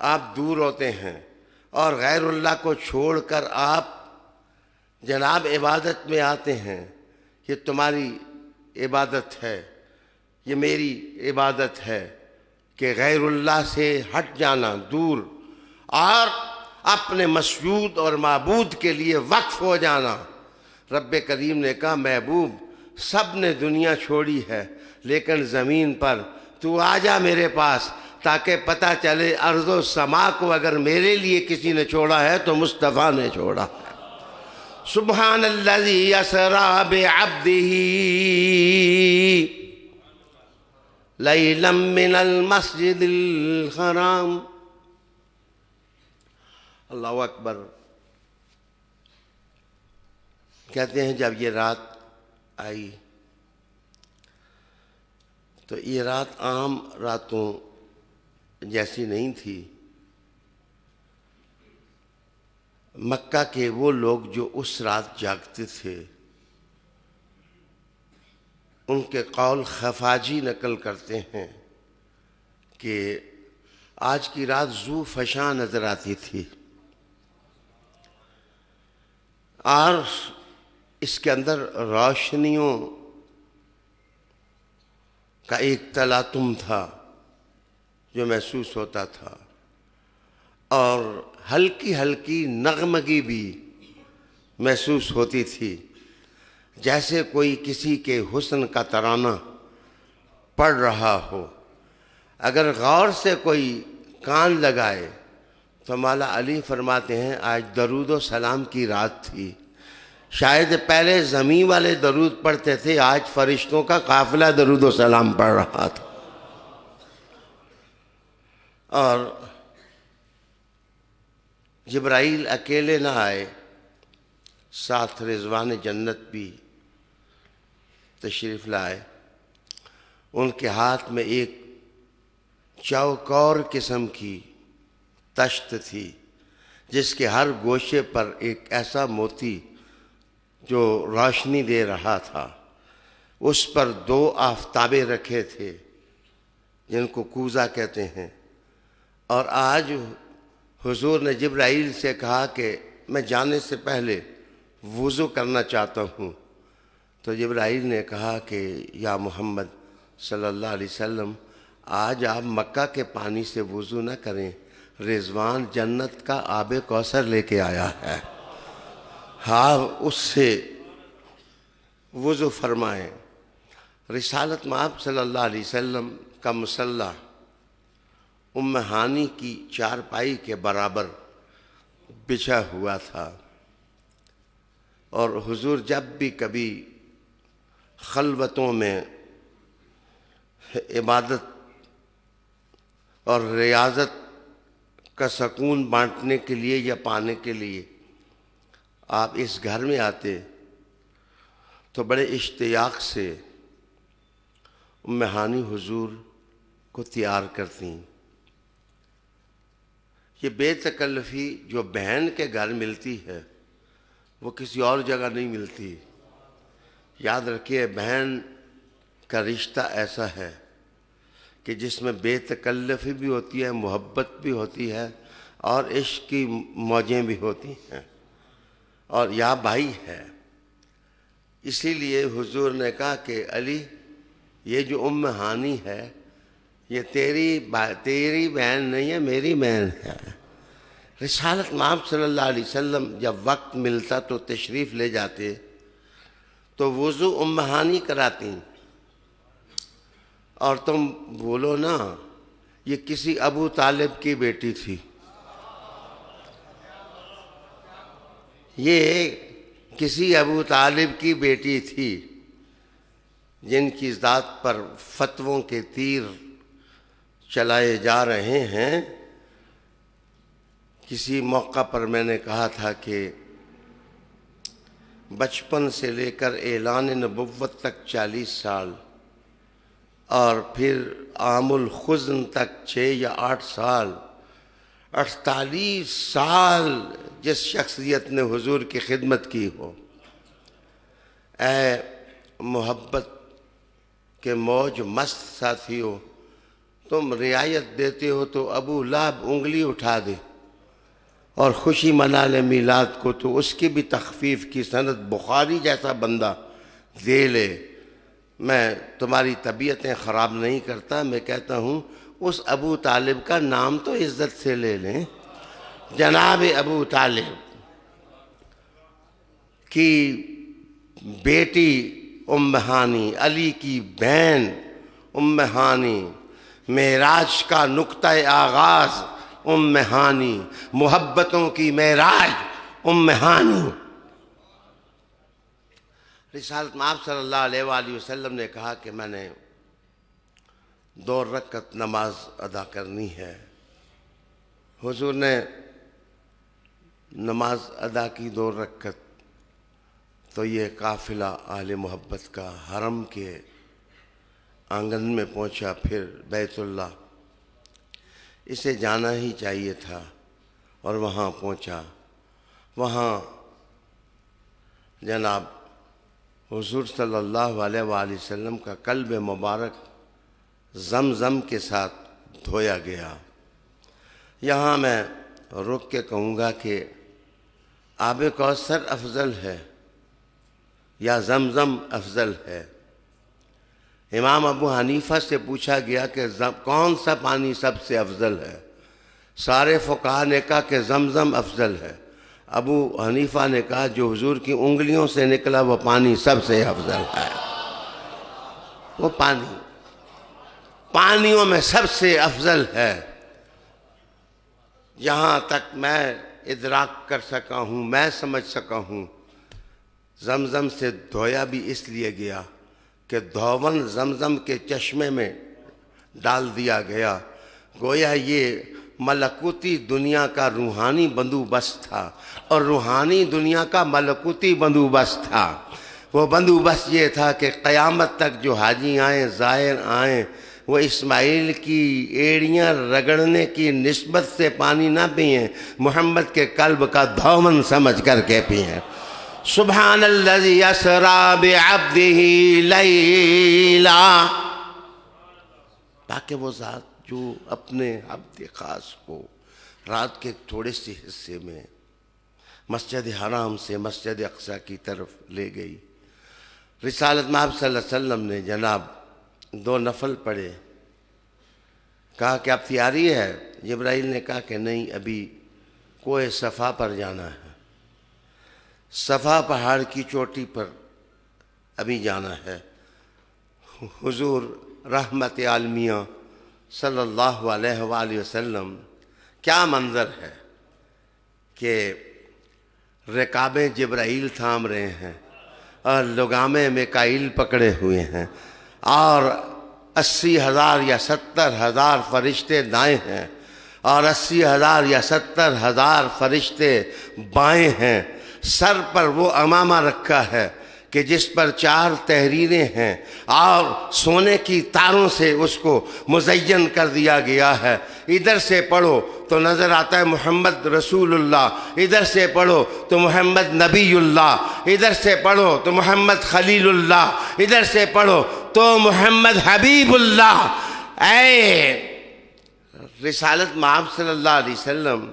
آپ دور ہوتے ہیں اور غیر اللہ کو چھوڑ کر آپ جناب عبادت میں آتے ہیں۔ یہ تمہاری عبادت ہے، یہ میری عبادت ہے کہ غیر اللہ سے ہٹ جانا، دور، اور اپنے مسجود اور معبود کے لیے وقف ہو جانا۔ رب کریم نے کہا محبوب سب نے دنیا چھوڑی ہے لیکن زمین پر تو آ جا میرے پاس، تاکہ پتہ چلے ارض و سما کو اگر میرے لیے کسی نے چھوڑا ہے تو مصطفیٰ نے چھوڑا ہے۔ سبحان الذی اسری بعبدہ لیلا من المسجد الحرام۔ اللہ اکبر۔ کہتے ہیں جب یہ رات آئی تو یہ رات عام راتوں جیسی نہیں تھی۔ مکہ کے وہ لوگ جو اس رات جاگتے تھے ان کے قول خفاجی نقل کرتے ہیں کہ آج کی رات ذو فشاں نظر آتی تھی اور اس کے اندر روشنیوں کا ایک تلاطم تھا جو محسوس ہوتا تھا، اور ہلکی ہلکی نغمگی بھی محسوس ہوتی تھی، جیسے کوئی کسی کے حسن کا ترانہ پڑھ رہا ہو۔ اگر غور سے کوئی کان لگائے تو مولا علی فرماتے ہیں آج درود و سلام کی رات تھی۔ شاید پہلے زمین والے درود پڑھتے تھے، آج فرشتوں کا قافلہ درود و سلام پڑھ رہا تھا۔ اور جبرائیل اکیلے نہ آئے، ساتھ رضوان جنت بھی تشریف لائے۔ ان کے ہاتھ میں ایک چوکور قسم کی تشت تھی جس کے ہر گوشے پر ایک ایسا موتی جو روشنی دے رہا تھا۔ اس پر 2 آفتابیں رکھے تھے جن کو کوزہ کہتے ہیں، اور آج حضور نے جبرائیل سے کہا کہ میں جانے سے پہلے وضو کرنا چاہتا ہوں، تو جبرائیل نے کہا کہ یا محمد صلی اللہ علیہ وسلم آج آپ مکہ کے پانی سے وضو نہ کریں، رضوان جنت کا آب کوثر لے کے آیا ہے، ہاں اس سے وضو فرمائیں۔ رسالت مآب صلی اللہ علیہ وسلم کا مصلی ام ہانی کی چارپائی کے برابر بچھا ہوا تھا، اور حضور جب بھی کبھی خلوتوں میں عبادت اور ریاضت کا سکون بانٹنے کے لیے یا پانے کے لیے آپ اس گھر میں آتے تو بڑے اشتیاق سے ام ہانی حضور کو تیار کرتی۔ یہ بے تکلفی جو بہن کے گھر ملتی ہے وہ کسی اور جگہ نہیں ملتی۔ یاد رکھیے بہن کا رشتہ ایسا ہے کہ جس میں بے تکلفی بھی ہوتی ہے، محبت بھی ہوتی ہے اور عشق کی موجیں بھی ہوتی ہیں، اور یا بھائی ہے۔ اسی لیے حضور نے کہا کہ علی یہ جو ام ہانی ہے یہ تیری بہن نہیں ہے، میری بہن ہے۔ رسالت مآب صلی اللہ علیہ وسلم جب وقت ملتا تو تشریف لے جاتے، تو وضو ام ہانی کراتی، اور تم بولو نا یہ کسی ابو طالب کی بیٹی تھی، یہ کسی ابو طالب کی بیٹی تھی جن کی ذات پر فتووں کے تیر چلائے جا رہے ہیں۔ کسی موقع پر میں نے کہا تھا کہ بچپن سے لے کر اعلان نبوت تک 40 سال، اور پھر عام الخزن تک 6 یا 8 سال، 48 سال جس شخصیت نے حضور کی خدمت کی ہو، اے محبت کے موج مست ساتھیو، تم رعایت دیتے ہو تو ابو لہب انگلی اٹھا دے اور خوشی منا لے میلاد کو، تو اس کی بھی تخفیف کی سند بخاری جیسا بندہ دے لے۔ میں تمہاری طبیعتیں خراب نہیں کرتا، میں کہتا ہوں اس ابو طالب کا نام تو عزت سے لے لیں، جناب ابو طالب کی بیٹی ام ہانی، علی کی بہن ام ہانی، معراج کا نقطہ آغاز ام ہانی، محبتوں کی معراج ام ہانی۔ رسالت مآب صلی اللہ علیہ وآلہ وسلم نے کہا کہ میں نے 2 رکعت نماز ادا کرنی ہے۔ حضور نے نماز ادا کی 2 رکعت، تو یہ قافلہ اہل محبت کا حرم کے آنگن میں پہنچا، پھر بیت اللہ۔ اسے جانا ہی چاہیے تھا، اور وہاں پہنچا۔ وہاں جناب حضور صلی اللہ علیہ وآلہ وسلم کا قلب مبارک زمزم کے ساتھ دھویا گیا۔ یہاں میں رک کے کہوں گا کہ آب کوثر افضل ہے یا زمزم افضل ہے؟ امام ابو حنیفہ سے پوچھا گیا کہ کون سا پانی سب سے افضل ہے؟ سارے فقہا نے کہا کہ زمزم افضل ہے۔ ابو حنیفہ نے کہا جو حضور کی انگلیوں سے نکلا وہ پانی سب سے افضل ہے۔ وہ پانیوں میں سب سے افضل ہے۔ جہاں تک میں ادراک کر سکا ہوں، میں سمجھ سکا ہوں، زمزم سے دھویا بھی اس لیے گیا کہ دھون زمزم کے چشمے میں ڈال دیا گیا، گویا یہ ملکوتی دنیا کا روحانی بندوبست تھا، اور روحانی دنیا کا ملکوتی بندوبست تھا۔ وہ بندوبست یہ تھا کہ قیامت تک جو حاجی آئیں، زائر آئیں، وہ اسماعیل کی ایڑیاں رگڑنے کی نسبت سے پانی نہ پئیں، محمد کے قلب کا دھون سمجھ کر کے پئیں۔ سبحان الذی اسری بعبدہ لیلا، تاکہ وہ ذات جو اپنے عبد خاص کو رات کے تھوڑے سے حصے میں مسجد حرام سے مسجد اقصی کی طرف لے گئی۔ رسالت مآب صلی اللہ علیہ وسلم نے جناب 2 نفل پڑھے، کہا کہ اب تیاری ہے؟ جبرائیل نے کہا کہ نہیں، ابھی کوہ صفا پر جانا ہے، صفا پہاڑ کی چوٹی پر ابھی جانا ہے۔ حضور رحمت عالمیہ صلی اللہ علیہ وآلہ وسلم، کیا منظر ہے کہ رکابیں جبرائیل تھام رہے ہیں اور لگامیں میکائیل پکڑے ہوئے ہیں، اور 80,000 یا 70,000 فرشتے دائیں ہیں، اور 80,000 یا 70,000 فرشتے بائیں ہیں۔ سر پر وہ امامہ رکھا ہے کہ جس پر 4 تحریریں ہیں، اور سونے کی تاروں سے اس کو مزین کر دیا گیا ہے۔ ادھر سے پڑھو تو نظر آتا ہے محمد رسول اللہ، ادھر سے پڑھو تو محمد نبی اللہ، ادھر سے پڑھو تو محمد خلیل اللہ، ادھر سے پڑھو تو محمد حبیب اللہ۔ اے رسالت مآب صلی اللہ علیہ وسلم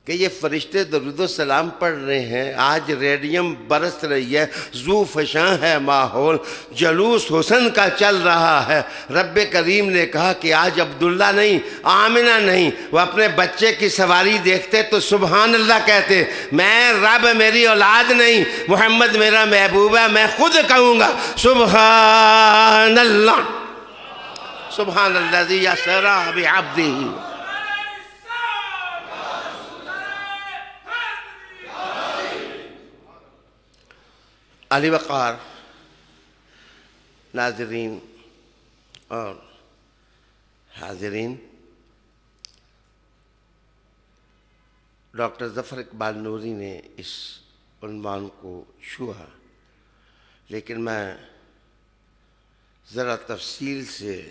کہ یہ فرشتے درود و سلام پڑھ رہے ہیں، آج ریڈیم برس رہی ہے، ذو فشاں ہے ماحول، جلوس حسن کا چل رہا ہے۔ رب کریم نے کہا کہ آج عبداللہ نہیں، آمنہ نہیں، وہ اپنے بچے کی سواری دیکھتے تو سبحان اللہ کہتے، میں رب میری اولاد نہیں، محمد میرا محبوب ہے، میں خود کہوں گا سبحان اللہ، سبحان الذی اسری بعبدہ۔ علی وقار ناظرین اور حاضرین، ڈاکٹر ظفر اقبال نوری نے اس عنوان کو چھوا، لیکن میں ذرا تفصیل سے،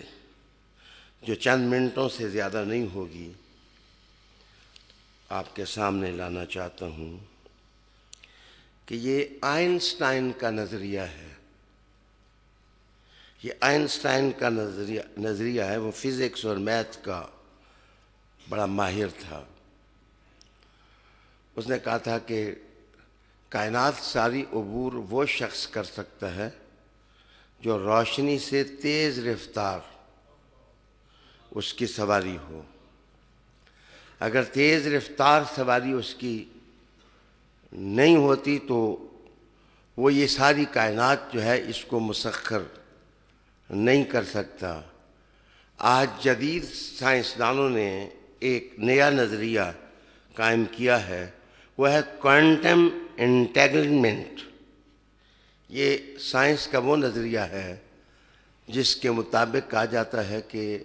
جو چند منٹوں سے زیادہ نہیں ہوگی، آپ کے سامنے لانا چاہتا ہوں کہ یہ آئنسٹائن کا نظریہ ہے۔ یہ آئنسٹائن کا نظریہ ہے، وہ فزکس اور میتھ کا بڑا ماہر تھا۔ اس نے کہا تھا کہ کائنات ساری عبور وہ شخص کر سکتا ہے جو روشنی سے تیز رفتار اس کی سواری ہو۔ اگر تیز رفتار سواری اس کی نہیں ہوتی تو وہ یہ ساری کائنات جو ہے اس کو مسخر نہیں کر سکتا۔ آج جدید سائنسدانوں نے ایک نیا نظریہ قائم کیا ہے، وہ ہے کوانٹم انٹینگلمنٹ۔ یہ سائنس کا وہ نظریہ ہے جس کے مطابق کہا جاتا ہے کہ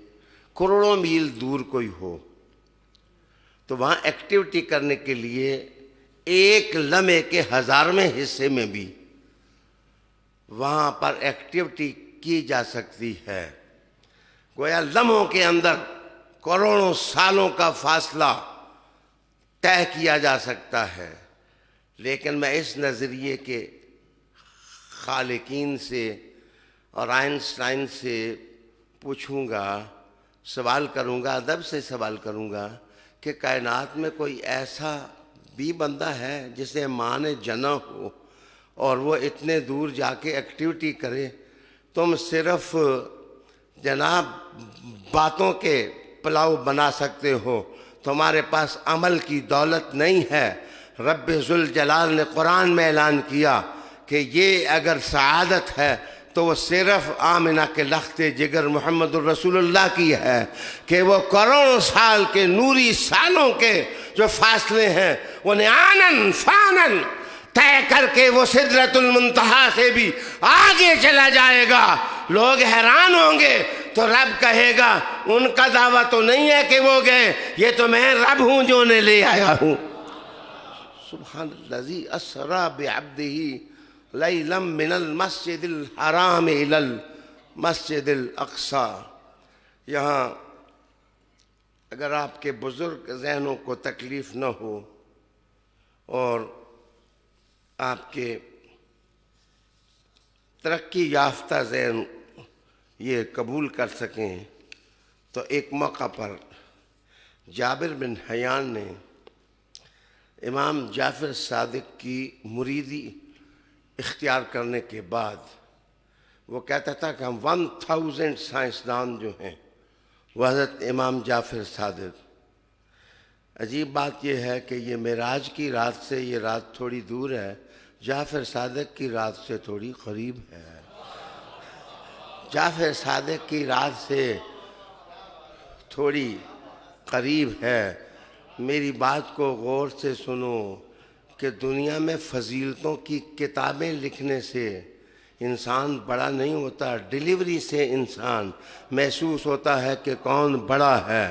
کروڑوں میل دور کوئی ہو تو وہاں ایکٹیویٹی کرنے کے لیے ایک لمحے کے 1000ویں حصے میں بھی وہاں پر ایکٹیویٹی کی جا سکتی ہے۔ گویا لمحوں کے اندر کروڑوں سالوں کا فاصلہ طے کیا جا سکتا ہے۔ لیکن میں اس نظریے کے خالقین سے اور آئنسٹائن سے پوچھوں گا، سوال کروں گا، ادب سے سوال کروں گا کہ کائنات میں کوئی ایسا بھی بندہ ہے جسے ماں نے جنا ہو اور وہ اتنے دور جا کے ایکٹیویٹی کرے؟ تم صرف جناب باتوں کے پلاؤ بنا سکتے ہو، تمہارے پاس عمل کی دولت نہیں ہے۔ رب ذوالجلال نے قرآن میں اعلان کیا کہ یہ اگر سعادت ہے تو وہ صرف آمنہ کے لخت جگر محمد الرسول اللہ کی ہے کہ وہ کروڑوں سال کے نوری سالوں کے جو فاصلے ہیں انہیں آنن فانن طے کر کے وہ سدرۃ المنتہا سے بھی آگے چلا جائے گا۔ لوگ حیران ہوں گے تو رب کہے گا ان کا دعویٰ تو نہیں ہے کہ وہ گئے، یہ تو میں رب ہوں جو انہیں لے آیا ہوں۔ سبحان الذی اسری بعبدہ لیلا من المسجد الحرام الی المسجد الاقصی۔ یہاں اگر آپ کے بزرگ ذہنوں کو تکلیف نہ ہو اور آپ کے ترقی یافتہ ذہن یہ قبول کر سکیں تو ایک موقع پر جابر بن حیان نے امام جعفر صادق کی مریدی اختیار کرنے کے بعد وہ کہتا تھا کہ ہم 1000 سائنسدان جو ہیں وہ حضرت امام جعفر صادق۔ عجیب بات یہ ہے کہ یہ معراج کی رات سے یہ رات تھوڑی دور ہے، جعفر صادق کی رات سے تھوڑی قریب ہے۔ جعفر صادق کی رات سے تھوڑی قریب ہے۔ میری بات کو غور سے سنو کہ دنیا میں فضیلتوں کی کتابیں لکھنے سے انسان بڑا نہیں ہوتا، ڈیلیوری سے انسان محسوس ہوتا ہے کہ کون بڑا ہے۔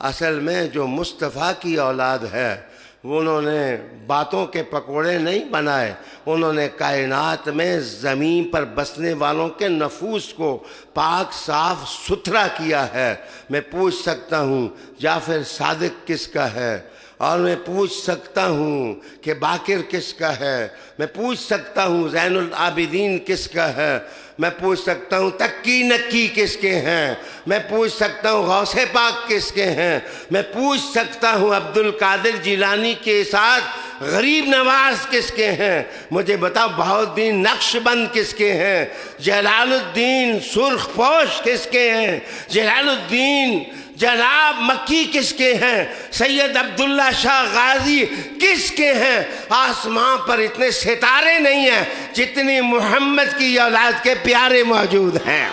اصل میں جو مصطفیٰ کی اولاد ہے انہوں نے باتوں کے پکوڑے نہیں بنائے، انہوں نے کائنات میں زمین پر بسنے والوں کے نفوس کو پاک صاف ستھرا کیا ہے۔ میں پوچھ سکتا ہوں جعفر صادق کس کا ہے؟ اور میں پوچھ سکتا ہوں کہ باقر کس کا ہے، میں پوچھ سکتا ہوں زین العابدین کس کا ہے، میں پوچھ سکتا ہوں تکی نکی کس کے ہیں، میں پوچھ سکتا ہوں غوث پاک کس کے ہیں، میں پوچھ سکتا ہوں عبد القادر جیلانی کے ساتھ غریب نواز کس کے ہیں، مجھے بتاؤ بہاؤالدین نقش بند کس کے ہیں، جلال الدین سرخ پوش کس کے ہیں، جلال الدین جناب مکی کس کے ہیں، سید عبداللہ شاہ غازی کس کے ہیں۔ آسمان پر اتنے ستارے نہیں ہیں جتنی محمد کی اولاد کے پیارے موجود ہیں۔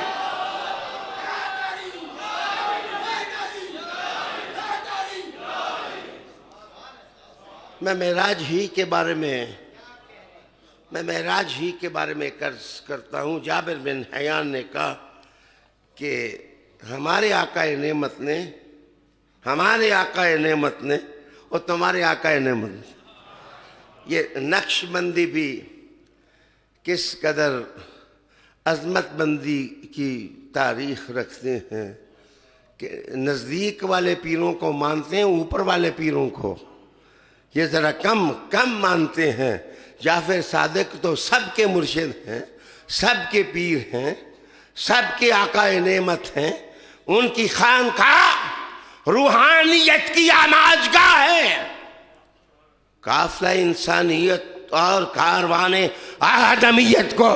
میں معراج ہی کے بارے میں عرض کرتا ہوں۔ جابر بن حیان نے کہا کہ ہمارے آقا نعمت نے اور تمہارے آقا نعمت نے، یہ نقش بندی بھی کس قدر عظمت بندی کی تاریخ رکھتے ہیں کہ نزدیک والے پیروں کو مانتے ہیں، اوپر والے پیروں کو یہ ذرا کم مانتے ہیں۔ جعفر صادق تو سب کے مرشد ہیں، سب کے پیر ہیں، سب کے آقا نعمت ہیں، ان کی خانقاہ روحانیت کی آماجگاہ ہے۔ قافلہ انسانیت اور کاروان آدمیت کو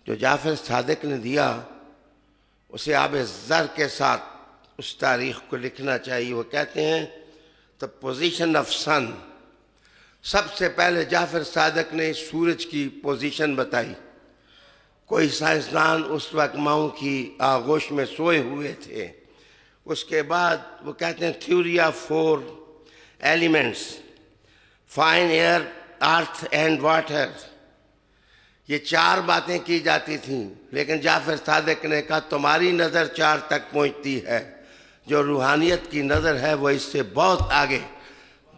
جو جعفر صادق نے دیا، اسے آب زر کے ساتھ اس تاریخ کو لکھنا چاہیے۔ وہ کہتے ہیں the position of sun، سب سے پہلے جعفر صادق نے سورج کی پوزیشن بتائی۔ کوئی سائنسدان اس وقت ماؤں کی آغوش میں سوئے ہوئے تھے۔ اس کے بعد وہ کہتے ہیں theory of 4 elements, fire air, earth and water, یہ 4 باتیں کی جاتی تھیں، لیکن جعفر صادق نے کہا تمہاری نظر 4 تک پہنچتی ہے، جو روحانیت کی نظر ہے وہ اس سے بہت آگے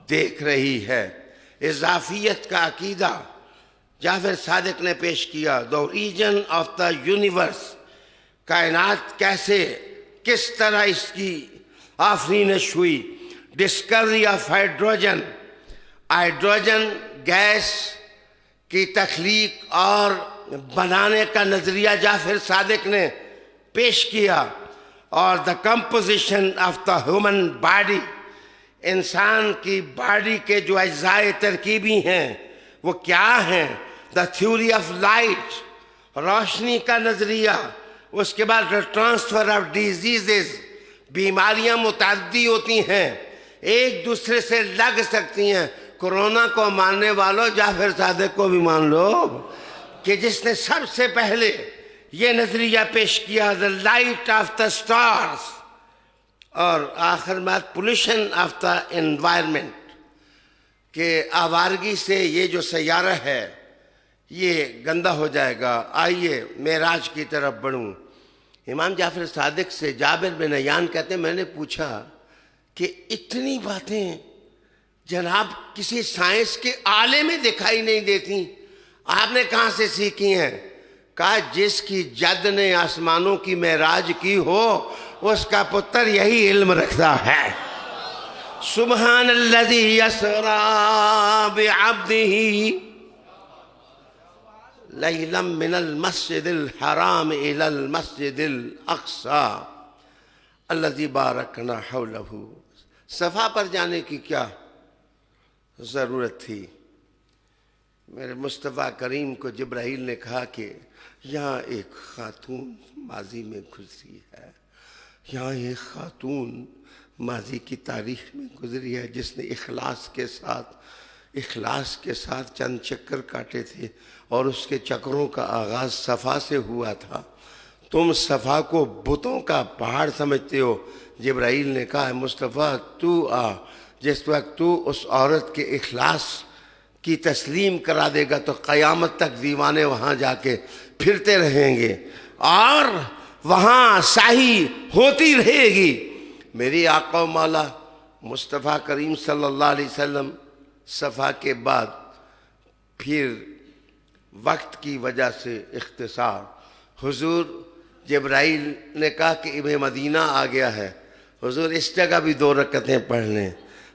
دیکھ رہی ہے۔ اضافیت کا عقیدہ جعفر صادق نے پیش کیا۔ the origin of the universe، کائنات کیسے، کس طرح اس کی آفرینش ہوئی۔ Discovery of hydrogen, hydrogen gas کی تخلیق اور بنانے کا نظریہ جعفر صادق نے پیش کیا۔ اور the composition of the human body، انسان کی باڈی کے جو اجزاء ترکیبی ہیں وہ کیا ہیں۔ the theory of light، روشنی کا نظریہ۔ اس کے بعد ٹرانسفر آف ڈیزیزز، بیماریاں متعدی ہوتی ہیں، ایک دوسرے سے لگ سکتی ہیں۔ کورونا کو ماننے والوں جعفر صادق کو بھی مان لو کہ جس نے سب سے پہلے یہ نظریہ پیش کیا the light of the stars۔ اور آخر بات پولوشن آف دا انوائرمنٹ، کہ آوارگی سے یہ جو سیارہ ہے یہ گندا ہو جائے گا۔ آئیے معراج کی طرف بڑھوں۔ امام جعفر صادق سے جابر بن حیان کہتے ہیں میں نے پوچھا کہ اتنی باتیں جناب کسی سائنس کے آلے میں دکھائی نہیں دیتی، آپ نے کہاں سے سیکھی ہیں؟ کہا جس کی جد نے آسمانوں کی معراج کی ہو اس کا پتر یہی علم رکھتا ہے۔ سبحان الذی یسری بعبدہ لیلا من المسجد الحرام الی المسجد الاقصی الذی بارکنا حولہ۔ صفا پر جانے کی کیا ضرورت تھی؟ میرے مصطفیٰ کریم کو جبرائیل نے کہا کہ یہاں ایک خاتون ماضی میں گزری ہے، یہاں ایک خاتون ماضی کی تاریخ میں گزری ہے جس نے اخلاص کے ساتھ چند چکر کاٹے تھے، اور اس کے چکروں کا آغاز صفا سے ہوا تھا۔ تم صفا کو بتوں کا پہاڑ سمجھتے ہو۔ جبرائیل نے کہا ہے مصطفیٰ تو آ، جس وقت تو اس عورت کے اخلاص کی تسلیم کرا دے گا تو قیامت تک دیوانے وہاں جا کے پھرتے رہیں گے اور وہاں ساہی ہوتی رہے گی۔ میری آقا و مولا مصطفیٰ کریم صلی اللہ علیہ وسلم صفا کے بعد پھر وقت کی وجہ سے اختصار، حضور جبرائیل نے کہا کہ ابن مدینہ آ گیا ہے، حضور اس جگہ بھی 2 رکعتیں پڑھ لیں۔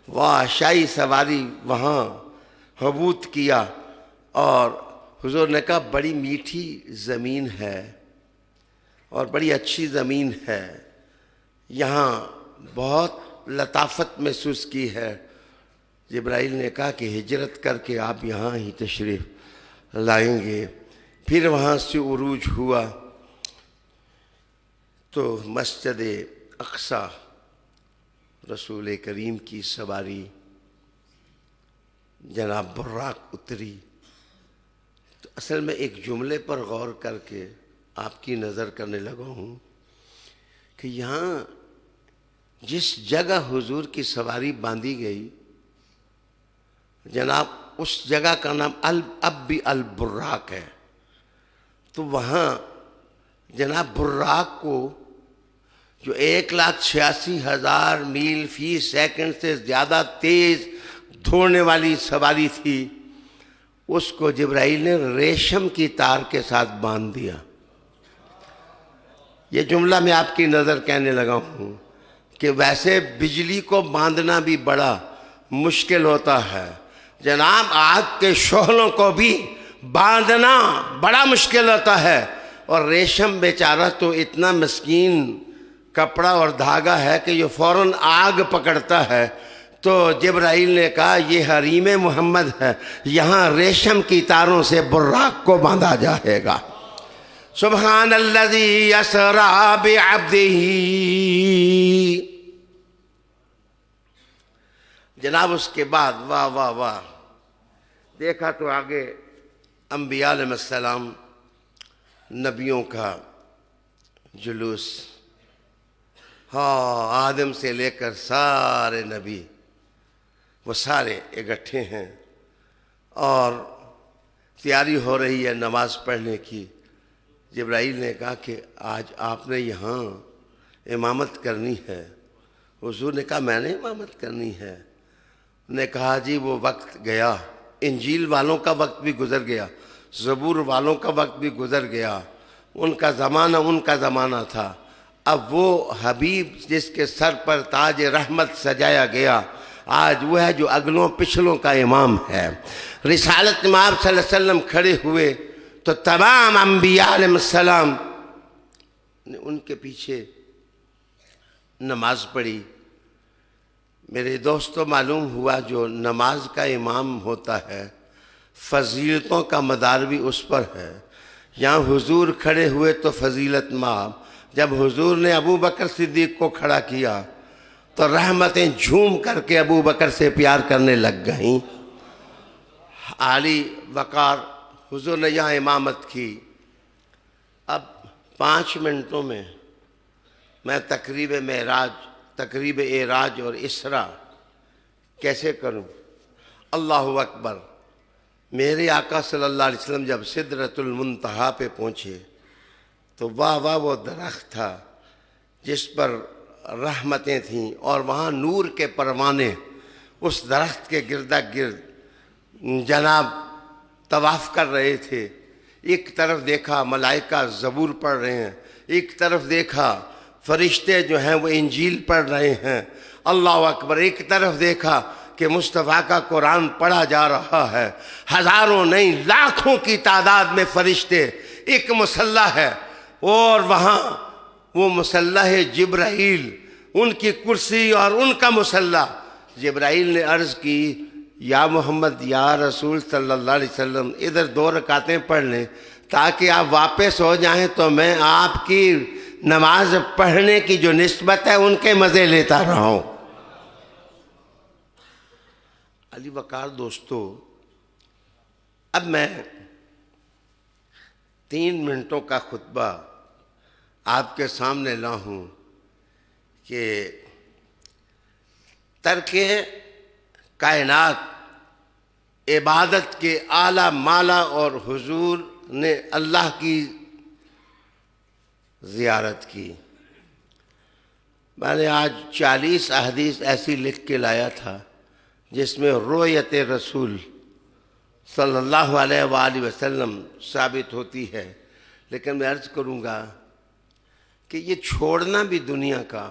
وہاں شاہی سواری وہاں حبوط کیا، اور حضور نے کہا بڑی میٹھی زمین ہے اور بڑی اچھی زمین ہے، یہاں بہت لطافت محسوس کی ہے۔ جبرائیل نے کہا کہ ہجرت کر کے آپ یہاں ہی تشریف لائیں گے۔ پھر وہاں سے عروج ہوا تو مسجد اقصی رسول کریم کی سواری جناب براق اتری۔ تو اصل میں ایک جملے پر غور کر کے آپ کی نظر کرنے لگا ہوں کہ یہاں جس جگہ حضور کی سواری باندھی گئی جناب اس جگہ کا نام اب بھی البراق ہے۔ تو وہاں جناب براق کو جو 1,86,000 میل فی سیکنڈ سے زیادہ تیز دوڑنے والی سواری تھی، اس کو جبرائیل نے ریشم کی تار کے ساتھ باندھ دیا۔ یہ جملہ میں آپ کی نظر کہنے لگا ہوں کہ ویسے بجلی کو باندھنا بھی بڑا مشکل ہوتا ہے، جناب آگ کے شعلوں کو بھی باندھنا بڑا مشکل ہوتا ہے، اور ریشم بیچارہ تو اتنا مسکین کپڑا اور دھاگا ہے کہ یہ فوراً آگ پکڑتا ہے۔ تو جبرائیل نے کہا یہ حریم محمد ہے، یہاں ریشم کی تاروں سے براق کو باندھا جائے گا۔ سبحان الذی اسری بعبدہ۔ جناب اس کے بعد واہ واہ واہ دیکھا تو آگے انبیاء علیہ السلام، نبیوں کا جلوس، ہاں آدم سے لے کر سارے نبی وہ سارے اکٹھے ہیں، اور تیاری ہو رہی ہے نماز پڑھنے کی۔ جبرائیل نے کہا کہ آج آپ نے یہاں امامت کرنی ہے۔ حضور نے کہا میں نے امامت کرنی ہے؟ نے کہا جی وہ وقت گیا، انجیل والوں کا وقت بھی گزر گیا، زبور والوں کا وقت بھی گزر گیا، ان کا زمانہ تھا۔ اب وہ حبیب جس کے سر پر تاج رحمت سجایا گیا، آج وہ ہے جو اگلوں پچھلوں کا امام ہے۔ رسالت میں آپ صلی اللہ علیہ وسلم کھڑے ہوئے تو تمام انبیاء علیہ السلام نے ان کے پیچھے نماز پڑھی۔ میرے دوستوں معلوم ہوا جو نماز کا امام ہوتا ہے فضیلتوں کا مدار بھی اس پر ہے۔ یہاں حضور کھڑے ہوئے تو فضیلت ماب، جب حضور نے ابو بکر صدیق کو کھڑا کیا تو رحمتیں جھوم کر کے ابو بکر سے پیار کرنے لگ گئیں۔ عالی وقار حضور نے یہاں امامت کی۔ اب 5 منٹوں میں میں تقریب اعراج اور اسراء کیسے کروں؟ اللہ اکبر۔ میرے آقا صلی اللہ علیہ وسلم جب سدرۃ المنتہا پہ پہنچے تو واہ واہ وہ درخت تھا جس پر رحمتیں تھیں، اور وہاں نور کے پروانے اس درخت کے گردا گرد جناب طواف کر رہے تھے۔ ایک طرف دیکھا ملائکہ زبور پڑھ رہے ہیں، ایک طرف دیکھا فرشتے جو ہیں وہ انجیل پڑھ رہے ہیں۔ اللہ اکبر۔ ایک طرف دیکھا کہ مصطفیٰ کا قرآن پڑھا جا رہا ہے، ہزاروں نہیں لاکھوں کی تعداد میں فرشتے، ایک مصلی ہے، اور وہاں وہ مصلی جبرائیل، ان کی کرسی اور ان کا مصلی۔ جبرائیل نے عرض کی یا محمد یا رسول صلی اللہ علیہ وسلم ادھر 2 رکعتیں پڑھ لیں تاکہ آپ واپس ہو جائیں تو میں آپ کی نماز پڑھنے کی جو نسبت ہے ان کے مزے لیتا رہا ہوں۔ علی وقار دوستو، اب میں 3 منٹوں کا خطبہ آپ کے سامنے لا ہوں کہ ترک کائنات عبادت کے اعلیٰ مالا، اور حضور نے اللہ کی زیارت کی۔ میں نے آج 40 احادیث ایسی لکھ کے لایا تھا جس میں رؤیت رسول صلی اللہ علیہ وآلہ وسلم ثابت ہوتی ہے، لیکن میں عرض کروں گا کہ یہ چھوڑنا بھی دنیا کا،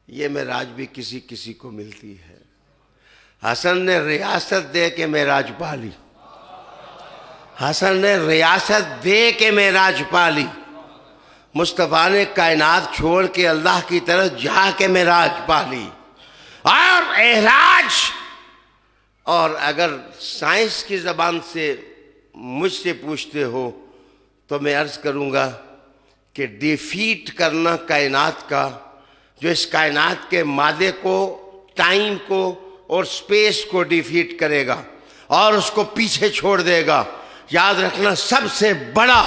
یہ معراج بھی کسی کسی کو ملتی ہے۔ حسن نے ریاست دے کے معراج پالی، حسن نے ریاست دے کے معراج پالی، مصطفیٰ نے کائنات چھوڑ کے اللہ کی طرف جا کے معراج پالی۔ اور اعراج، اور اگر سائنس کی زبان سے مجھ سے پوچھتے ہو تو میں عرض کروں گا کہ ڈیفیٹ کرنا کائنات کا، جو اس کائنات کے مادے کو، ٹائم کو اور سپیس کو ڈیفیٹ کرے گا اور اس کو پیچھے چھوڑ دے گا، یاد رکھنا سب سے بڑا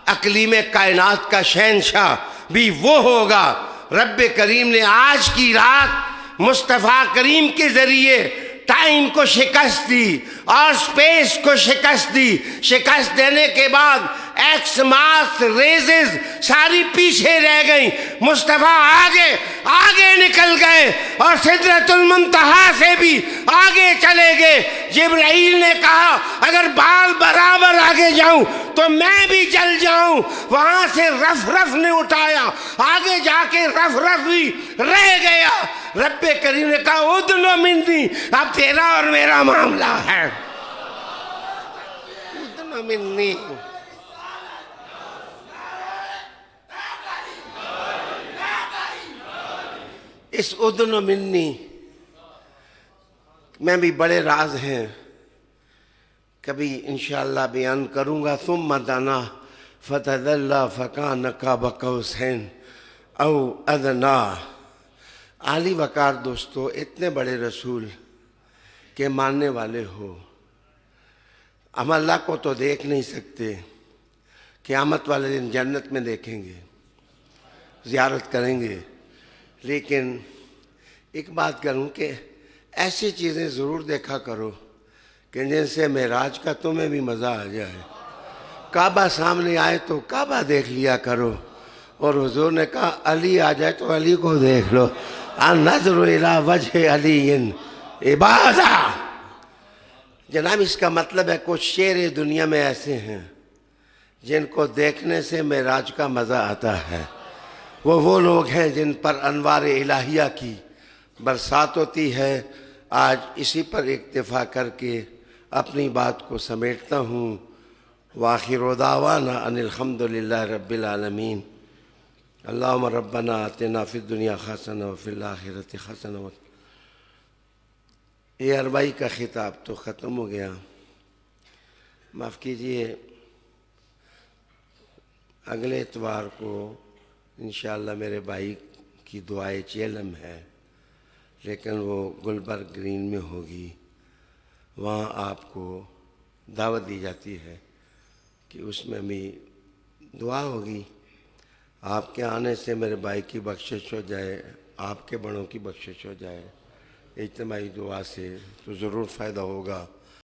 اقلیم کائنات کا شہنشاہ بھی وہ ہوگا۔ رب کریم نے آج کی رات مصطفیٰ کریم کے ذریعے ٹائم کو شکست دی اور سپیس کو شکست دی۔ شکست دینے کے بعد ایکس ماس ریزز ساری پیچھے رہ گئیں، مصطفیٰ آگے نکل گئے اور سدرۃ المنتہا سے بھی آگے چلے گئے۔ جبرائیل نے کہا اگر بال برابر آگے جاؤں تو میں بھی چل جاؤں، وہاں سے رف رف نے اٹھایا، آگے جا کے رف رف بھی رہ گیا۔ رب کریم نے کہا ادنو منی، اب تیرا اور میرا معاملہ ہے، ادنو منی۔ اس ادنو منی میں بھی بڑے راز ہیں، کبھی انشاءاللہ بیان کروں گا۔ ثم دنا فتدلی فکان قاب قوسین او ادنا۔ عالی وقار دوستو، اتنے بڑے رسول کے ماننے والے ہو، ہم اللہ کو تو دیکھ نہیں سکتے، قیامت والے دن جنت میں دیکھیں گے، زیارت کریں گے، لیکن ایک بات کروں کہ ایسی چیزیں ضرور دیکھا کرو کہ جن سے معراج کا تمہیں بھی مزہ آ جائے۔ کعبہ سامنے آئے تو کعبہ دیکھ لیا کرو، اور حضور نے کہا علی آ جائے تو علی کو دیکھ لو۔ النظر الی وجہ علی عبادہ۔ جناب اس کا مطلب ہے کچھ شیر دنیا میں ایسے ہیں جن کو دیکھنے سے معراج کا مزہ آتا ہے۔ وہ لوگ ہیں جن پر انوار الہیہ کی برسات ہوتی ہے۔ آج اسی پر اکتفا کر کے اپنی بات کو سمیٹتا ہوں۔ وآخر دعوانا ان الحمد للہ رب العالمین۔ اللہم ربنا آتنا فی الدنیا حسنہ وفی الآخرۃ حسنہ۔ یہ اربعی کا خطاب تو ختم ہو گیا، معاف کیجئے، اگلے اتوار کو انشاءاللہ میرے بھائی کی دعائے چیلم ہے، لیکن وہ گلبرگ گرین میں ہوگی، وہاں آپ کو دعوت دی جاتی ہے کہ اس میں بھی دعا ہوگی۔ آپ کے آنے سے میرے بھائی کی بخشش ہو جائے، آپ کے بڑوں کی بخشش ہو جائے، اجتماعی دعا سے تو ضرور فائدہ ہوگا۔